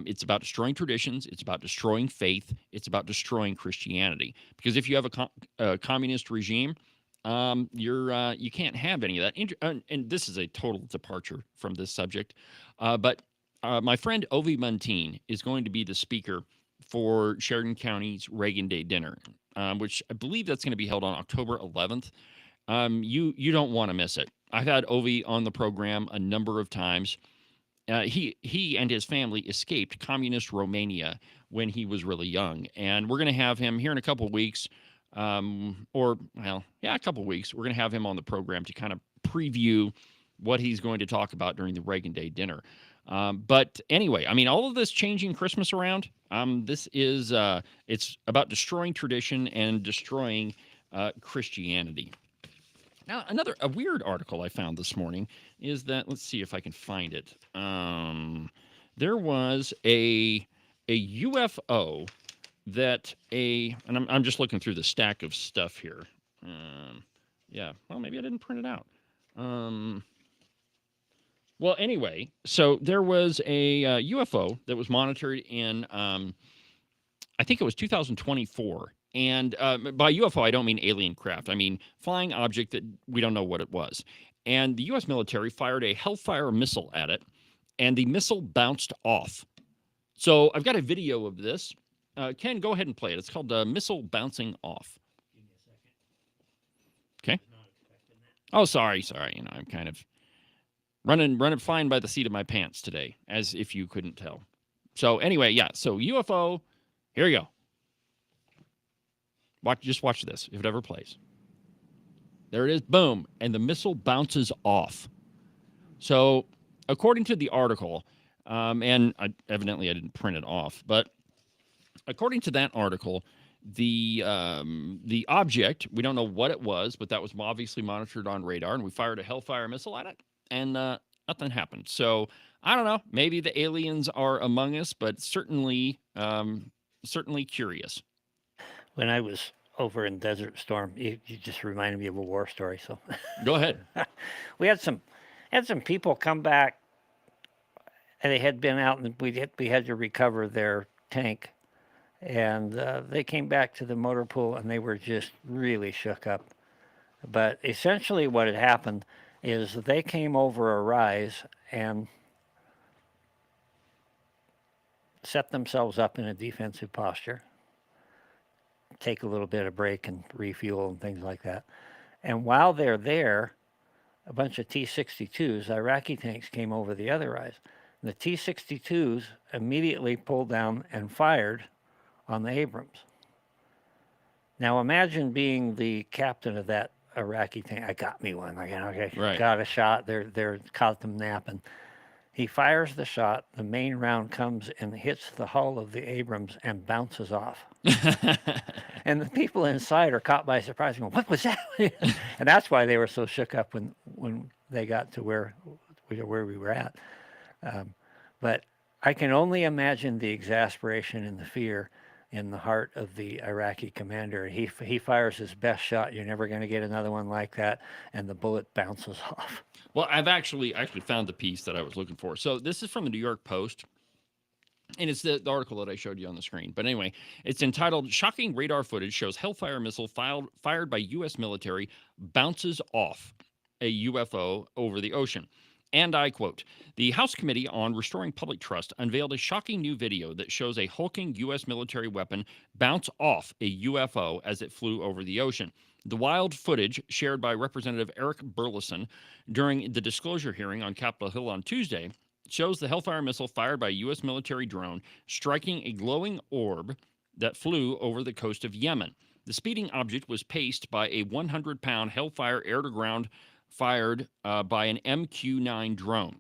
It's about destroying traditions. It's about destroying faith. It's about destroying Christianity. Because if you have a communist regime, you can't have any of that. And this is a total departure from this subject. But my friend Ovi Muntean is going to be the speaker for Sheridan County's Reagan Day dinner, which I believe that's going to be held on October 11th. You don't want to miss it. I've had Ovi on the program a number of times. He and his family escaped communist Romania when he was really young, and we're going to have him here in a couple of weeks, a couple of weeks. We're going to have him on the program to kind of preview what he's going to talk about during the Reagan Day dinner. But anyway, I mean, all of this changing Christmas around, this is it's about destroying tradition and destroying Christianity. Now, a weird article I found this morning is that, let's see if I can find it. There was a UFO that and I'm just looking through the stack of stuff here. Well, maybe I didn't print it out. Well, anyway, so there was a UFO that was monitored in, I think it was 2024. And by UFO, I don't mean alien craft. I mean flying object that we don't know what it was. And the U.S. military fired a Hellfire missile at it, and the missile bounced off. So I've got a video of this. Ken, go ahead and play it. It's called Missile Bouncing Off. Give me a second. Okay. Oh, sorry. You know, I'm kind of running flying by the seat of my pants today, as if you couldn't tell. So anyway, yeah. So UFO, here we go. Just watch this, if it ever plays. There it is, boom, and the missile bounces off. So, according to the article, and evidently I didn't print it off, but according to that article, the object, we don't know what it was, but that was obviously monitored on radar, and we fired a Hellfire missile at it, and nothing happened. So, I don't know, maybe the aliens are among us, but certainly curious. When I was over in Desert Storm, you just reminded me of a war story. So go ahead. We had some people come back, and they had been out, and we had to recover their tank, and they came back to the motor pool, and they were just really shook up. But essentially, what had happened is they came over a rise and set themselves up in a defensive posture, take a little bit of break and refuel and things like that. And while they're there, a bunch of T-62s, Iraqi tanks, came over the other rise. And the T-62s immediately pulled down and fired on the Abrams. Now imagine being the captain of that Iraqi tank. I got me one. Right. Got a shot. They're caught them napping. He fires the shot. The main round comes and hits the hull of the Abrams and bounces off. And the people inside are caught by surprise, going, "What was that?" And that's why they were so shook up when they got to where we were at. But I can only imagine the exasperation and the fear in the heart of the Iraqi commander. He fires his best shot. You're never going to get another one like that, and the bullet bounces off. Well, I've actually found the piece that I was looking for. So this is from the New York Post, and it's the article that I showed you on the screen. But anyway, it's entitled, "Shocking Radar Footage Shows Hellfire Missile Fired by U.S. Military Bounces Off a UFO Over the Ocean." And I quote, "The House Committee on Restoring Public Trust unveiled a shocking new video that shows a hulking U.S. military weapon bounce off a UFO as it flew over the ocean. The wild footage, shared by Representative Eric Burleson during the disclosure hearing on Capitol Hill on Tuesday, shows the Hellfire missile fired by a U.S. military drone striking a glowing orb that flew over the coast of Yemen. The speeding object was paced by a 100-pound Hellfire air-to-ground fired by an MQ-9 drone,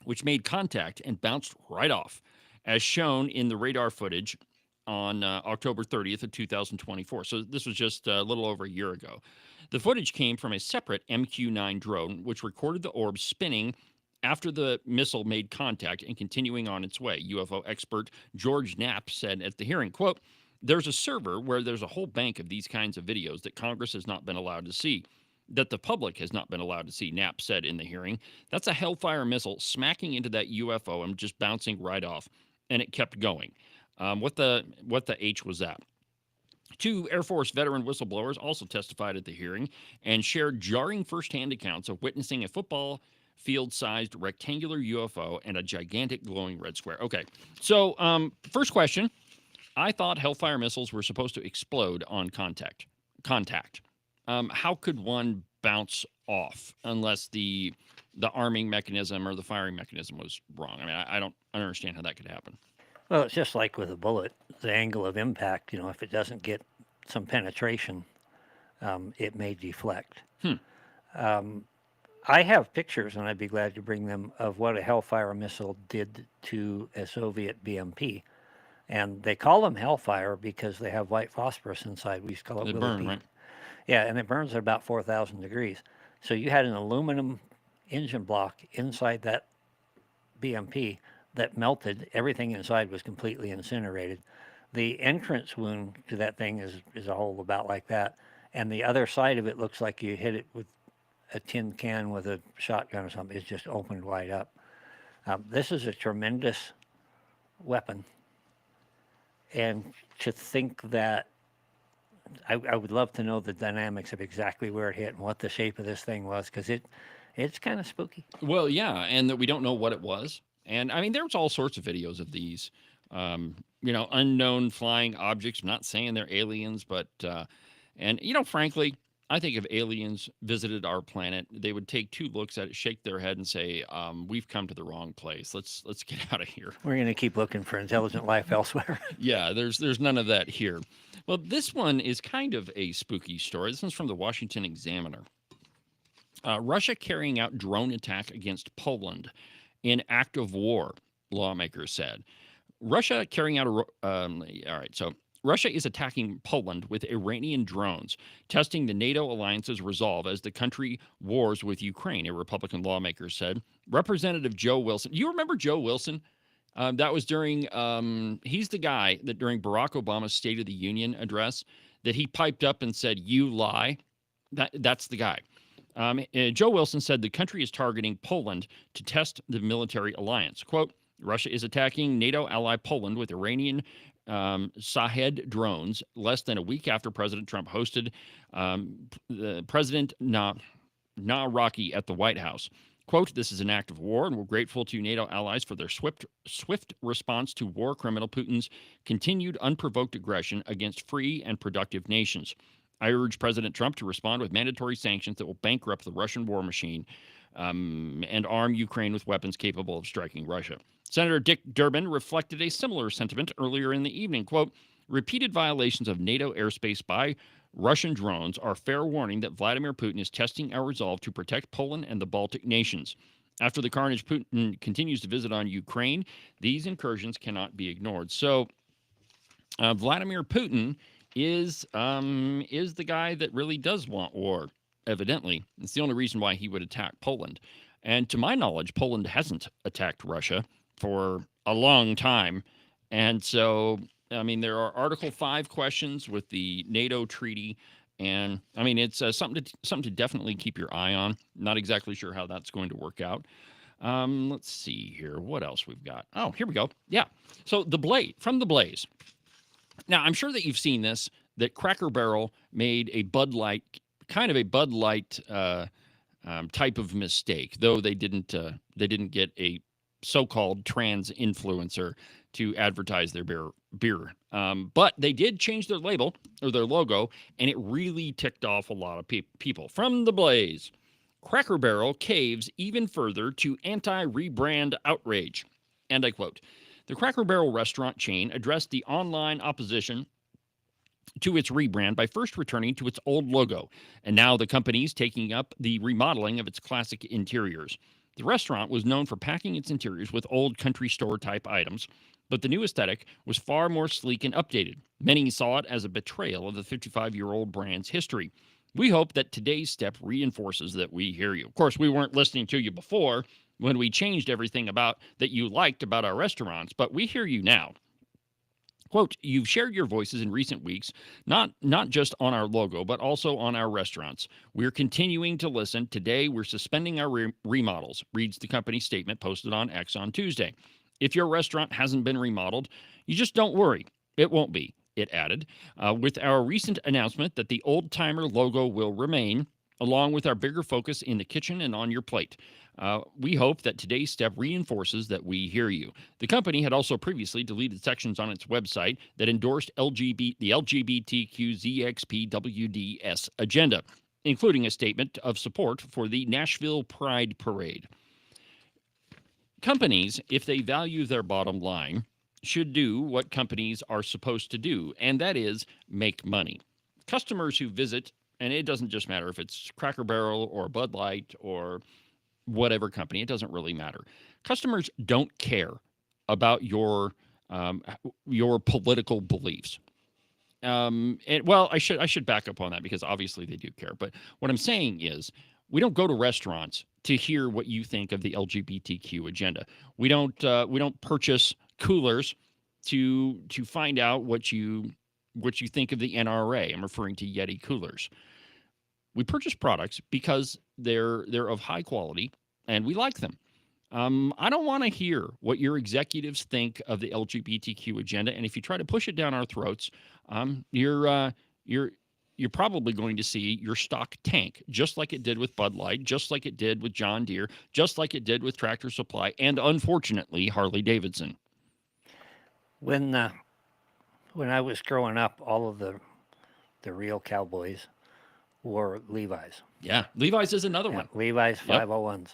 which made contact and bounced right off. As shown in the radar footage, on October 30th of 2024. So this was just a little over a year ago. The footage came from a separate MQ-9 drone, which recorded the orb spinning after the missile made contact and continuing on its way. UFO expert George Knapp said at the hearing, quote, "There's a server where there's a whole bank of these kinds of videos that Congress has not been allowed to see, that the public has not been allowed to see," Knapp said in the hearing. "That's a Hellfire missile smacking into that UFO and just bouncing right off." And it kept going. What the H was that? Two Air Force veteran whistleblowers also testified at the hearing and shared jarring firsthand accounts of witnessing a football field-sized rectangular UFO and a gigantic glowing red square. Okay, so first question. I thought Hellfire missiles were supposed to explode on contact. How could one bounce off unless the arming mechanism or the firing mechanism was wrong? I mean, I don't understand how that could happen. Well, it's just like with a bullet, the angle of impact, if it doesn't get some penetration, it may deflect. I have pictures, and I'd be glad to bring them, of what a Hellfire missile did to a Soviet BMP. And they call them Hellfire because they have white phosphorus inside. We used to call it They burn, right? Yeah, and it burns at about 4,000 degrees. So you had an aluminum engine block inside that BMP that melted. Everything inside was completely incinerated. The entrance wound to that thing is a hole about like that. And the other side of it looks like you hit it with a tin can with a shotgun or something. It's just opened wide up. This is a tremendous weapon. And to think that, I would love to know the dynamics of exactly where it hit and what the shape of this thing was, because it's kind of spooky. Well, yeah, and that we don't know what it was. And I mean, there's all sorts of videos of these, unknown flying objects. I'm not saying they're aliens, but, frankly, I think if aliens visited our planet, they would take two looks at it, shake their head, and say, "We've come to the wrong place. Let's get out of here." We're going to keep looking for intelligent life elsewhere. Yeah, there's none of that here. Well, this one is kind of a spooky story. This one's from the Washington Examiner. Russia carrying out drone attack against Poland in act of war, lawmakers said. Russia carrying out Russia is attacking Poland with Iranian drones, testing the NATO alliance's resolve as the country wars with Ukraine, a Republican lawmaker said. Representative Joe Wilson. You remember Joe Wilson? That was during, he's the guy that during Barack Obama's State of the Union address that he piped up and said, "You lie." That's the guy. Joe Wilson said the country is targeting Poland to test the military alliance. Quote, "Russia is attacking NATO ally Poland with Iranian Shahed drones less than a week after President Trump hosted President Naraki at the White House. Quote, "This is an act of war, and we're grateful to NATO allies for their swift response to war criminal Putin's continued unprovoked aggression against free and productive nations. I urge President Trump to respond with mandatory sanctions that will bankrupt the Russian war machine and arm Ukraine with weapons capable of striking Russia." Senator Dick Durbin reflected a similar sentiment earlier in the evening. Quote, "Repeated violations of NATO airspace by Russian drones are fair warning that Vladimir Putin is testing our resolve to protect Poland and the Baltic nations. After the carnage Putin continues to visit on Ukraine, these incursions cannot be ignored." So Vladimir Putin is the guy that really does want war, evidently. It's the only reason why he would attack Poland. And to my knowledge, Poland hasn't attacked Russia for a long time. And so, I mean, there are Article 5 questions with the NATO treaty. And, I mean, it's something to definitely keep your eye on. Not exactly sure how that's going to work out. Let's see here. What else we've got? Oh, here we go. Yeah. So from The Blaze. Now, I'm sure that you've seen this, that Cracker Barrel made a Bud Light type of mistake, though they didn't get a so-called trans influencer to advertise their beer. But they did change their label or their logo, and it really ticked off a lot of people. From The Blaze, Cracker Barrel caves even further to anti-rebrand outrage. And I quote, "The Cracker Barrel restaurant chain addressed the online opposition to its rebrand by first returning to its old logo, and now the company's taking up the remodeling of its classic interiors. The restaurant was known for packing its interiors with old country store type items, but the new aesthetic was far more sleek and updated. Many saw it as a betrayal of the 55-year-old brand's history. We hope that today's step reinforces that we hear you. Of course, we weren't listening to you before when we changed everything about that you liked about our restaurants, but we hear you now. Quote, you've shared your voices in recent weeks, not just on our logo, but also on our restaurants. We're continuing to listen. Today, we're suspending our remodels, reads the company statement posted on X on Tuesday. If your restaurant hasn't been remodeled, you just don't worry. It won't be, it added, with our recent announcement that the old-timer logo will remain, along with our bigger focus in the kitchen and on your plate. We hope that today's step reinforces that we hear you. The company had also previously deleted sections on its website that endorsed the LGBTQZXPWDS agenda, including a statement of support for the Nashville Pride Parade. Companies, if they value their bottom line, should do what companies are supposed to do, and that is make money. Customers who visit, and it doesn't just matter if it's Cracker Barrel or Bud Light or whatever company, it doesn't really matter. Customers don't care about your political beliefs. I should back up on that because obviously they do care. But what I'm saying is we don't go to restaurants to hear what you think of the LGBTQ agenda. We don't purchase coolers to find out what you think of the NRA. I'm referring to Yeti coolers. We purchase products because they're of high quality and we like them. I don't want to hear what your executives think of the LGBTQ agenda, and if you try to push it down our throats, you're probably going to see your stock tank, just like it did with Bud Light, just like it did with John Deere, just like it did with Tractor Supply, and unfortunately Harley Davidson. When I was growing up, all of the real cowboys wore Levi's. Yeah, Levi's is another one. Levi's 501s.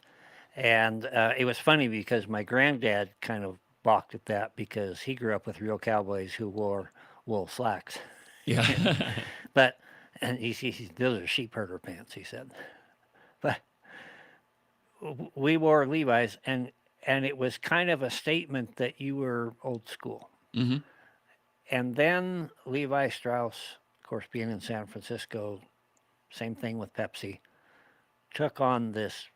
And it was funny because my granddad kind of balked at that because he grew up with real cowboys who wore wool slacks. Yeah. And he said, those are sheep herder pants, he said. But we wore Levi's, and it was kind of a statement that you were old school. Mm-hmm. And then Levi Strauss, of course, being in San Francisco, same thing with Pepsi, took on this,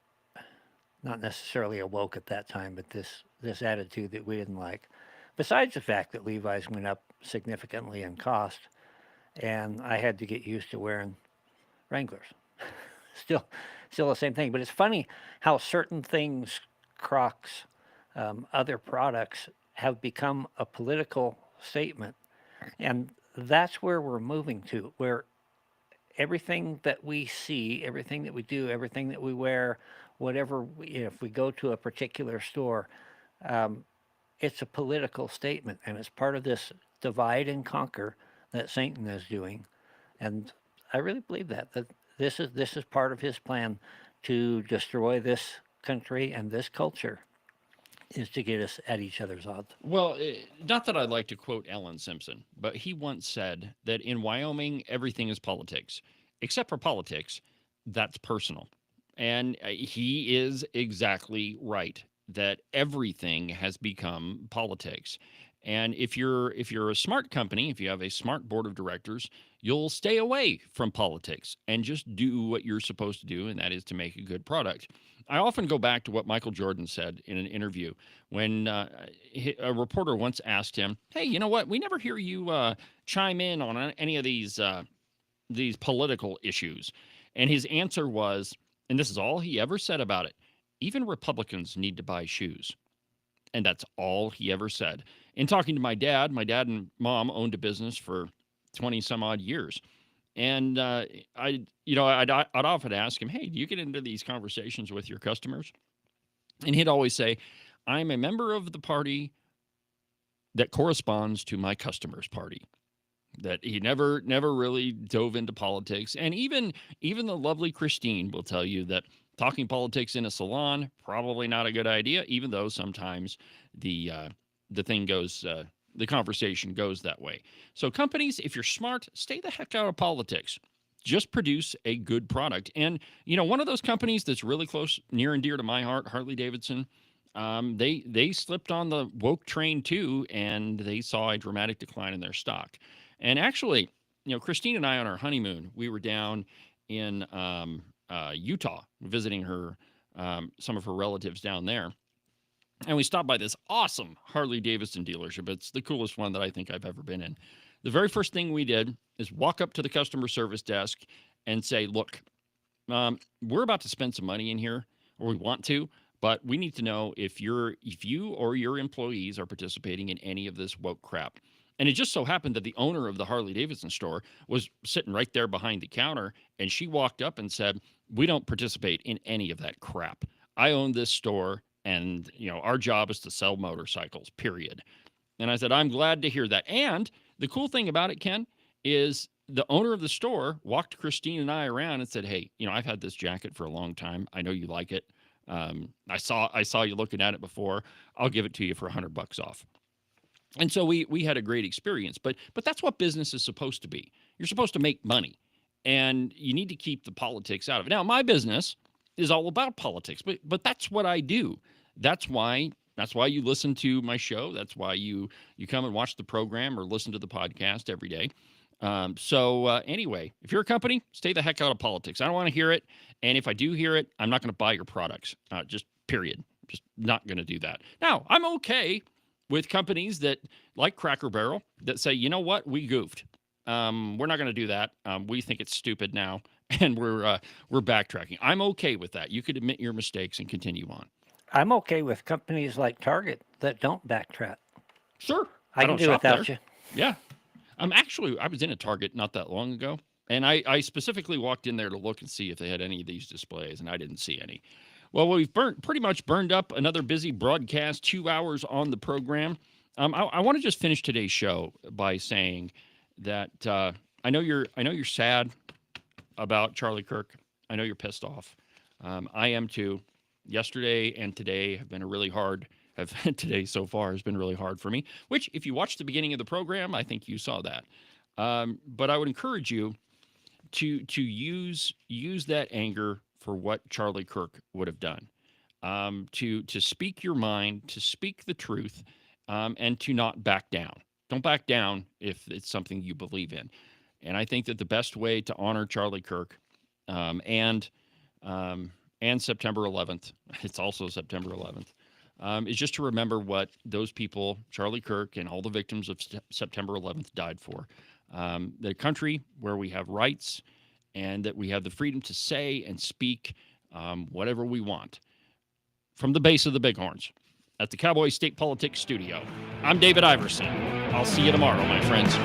not necessarily a woke at that time, but this attitude that we didn't like. Besides the fact that Levi's went up significantly in cost, and I had to get used to wearing Wranglers. Still the same thing. But it's funny how certain things, Crocs, other products, have become a political statement. And that's where we're moving to, where everything that we see, everything that we do, everything that we wear, whatever, if we go to a particular store, it's a political statement, and it's part of this divide and conquer that Satan is doing. And I really believe that this is part of his plan to destroy this country and this culture, is to get us at each other's odds. Well, not that I'd like to quote Ellen Simpson, but he once said that in Wyoming, everything is politics. Except for politics, that's personal. And he is exactly right, that everything has become politics. And if you're a smart company, if you have a smart board of directors, you'll stay away from politics and just do what you're supposed to do, and that is to make a good product. I often go back to what Michael Jordan said in an interview when a reporter once asked him, hey, you know what? We never hear you chime in on any of these political issues. And his answer was, and this is all he ever said about it, even Republicans need to buy shoes. And that's all he ever said. In talking to my dad and mom owned a business for 20 some odd years. And I'd often ask him, hey, do you get into these conversations with your customers? And he'd always say, I'm a member of the party that corresponds to my customer's party. That he never really dove into politics. And even the lovely Christine will tell you that talking politics in a salon, probably not a good idea, even though sometimes the conversation goes that way. So companies, if you're smart, stay the heck out of politics. Just produce a good product. And, one of those companies that's really close, near and dear to my heart, Harley Davidson, they slipped on the woke train too, and they saw a dramatic decline in their stock. And actually, Christine and I on our honeymoon, we were down in Utah visiting her, some of her relatives down there. And we stopped by this awesome Harley Davidson dealership. It's the coolest one that I think I've ever been in. The very first thing we did is walk up to the customer service desk and say, look, we're about to spend some money in here, or we want to, but we need to know if you or your employees are participating in any of this woke crap. And it just so happened that the owner of the Harley Davidson store was sitting right there behind the counter, and she walked up and said, we don't participate in any of that crap. I own this store, and our job is to sell motorcycles, period. And I said, I'm glad to hear that. And the cool thing about it, Ken, is the owner of the store walked Christine and I around and said, hey, I've had this jacket for a long time. I know you like it. I saw you looking at it before. I'll give it to you for $100 off. And so we had a great experience, but that's what business is supposed to be. You're supposed to make money, and you need to keep the politics out of it. Now, my business is all about politics, but that's what I do. That's why you listen to my show. That's why you come and watch the program or listen to the podcast every day. Anyway, if you're a company, stay the heck out of politics. I don't want to hear it. And if I do hear it, I'm not going to buy your products. Just period. Just not going to do that. Now, I'm okay with companies that, like Cracker Barrel, that say, you know what, we goofed. We're not going to do that. We think it's stupid now, and we're backtracking. I'm okay with that. You could admit your mistakes and continue on. I'm okay with companies like Target that don't backtrack. Sure. I can do without you. Yeah. Actually, I was in a Target not that long ago, and I specifically walked in there to look and see if they had any of these displays, and I didn't see any. Well, we've pretty much burned up another busy broadcast, 2 hours on the program. I want to just finish today's show by saying that I know you're sad about Charlie Kirk. I know you're pissed off. I am too. Yesterday and today have been today so far has been really hard for me, which if you watched the beginning of the program, I think you saw that. But I would encourage you to use that anger for what Charlie Kirk would have done, to speak your mind, to speak the truth, and to not back down. Don't back down if it's something you believe in. And I think that the best way to honor Charlie Kirk and September 11th, it's also September 11th, is just to remember what those people, Charlie Kirk and all the victims of September 11th, died for. The country where we have rights and that we have the freedom to say and speak whatever we want. From the base of the Bighorns at the Cowboy State Politics Studio, I'm David Iverson. I'll see you tomorrow, my friends.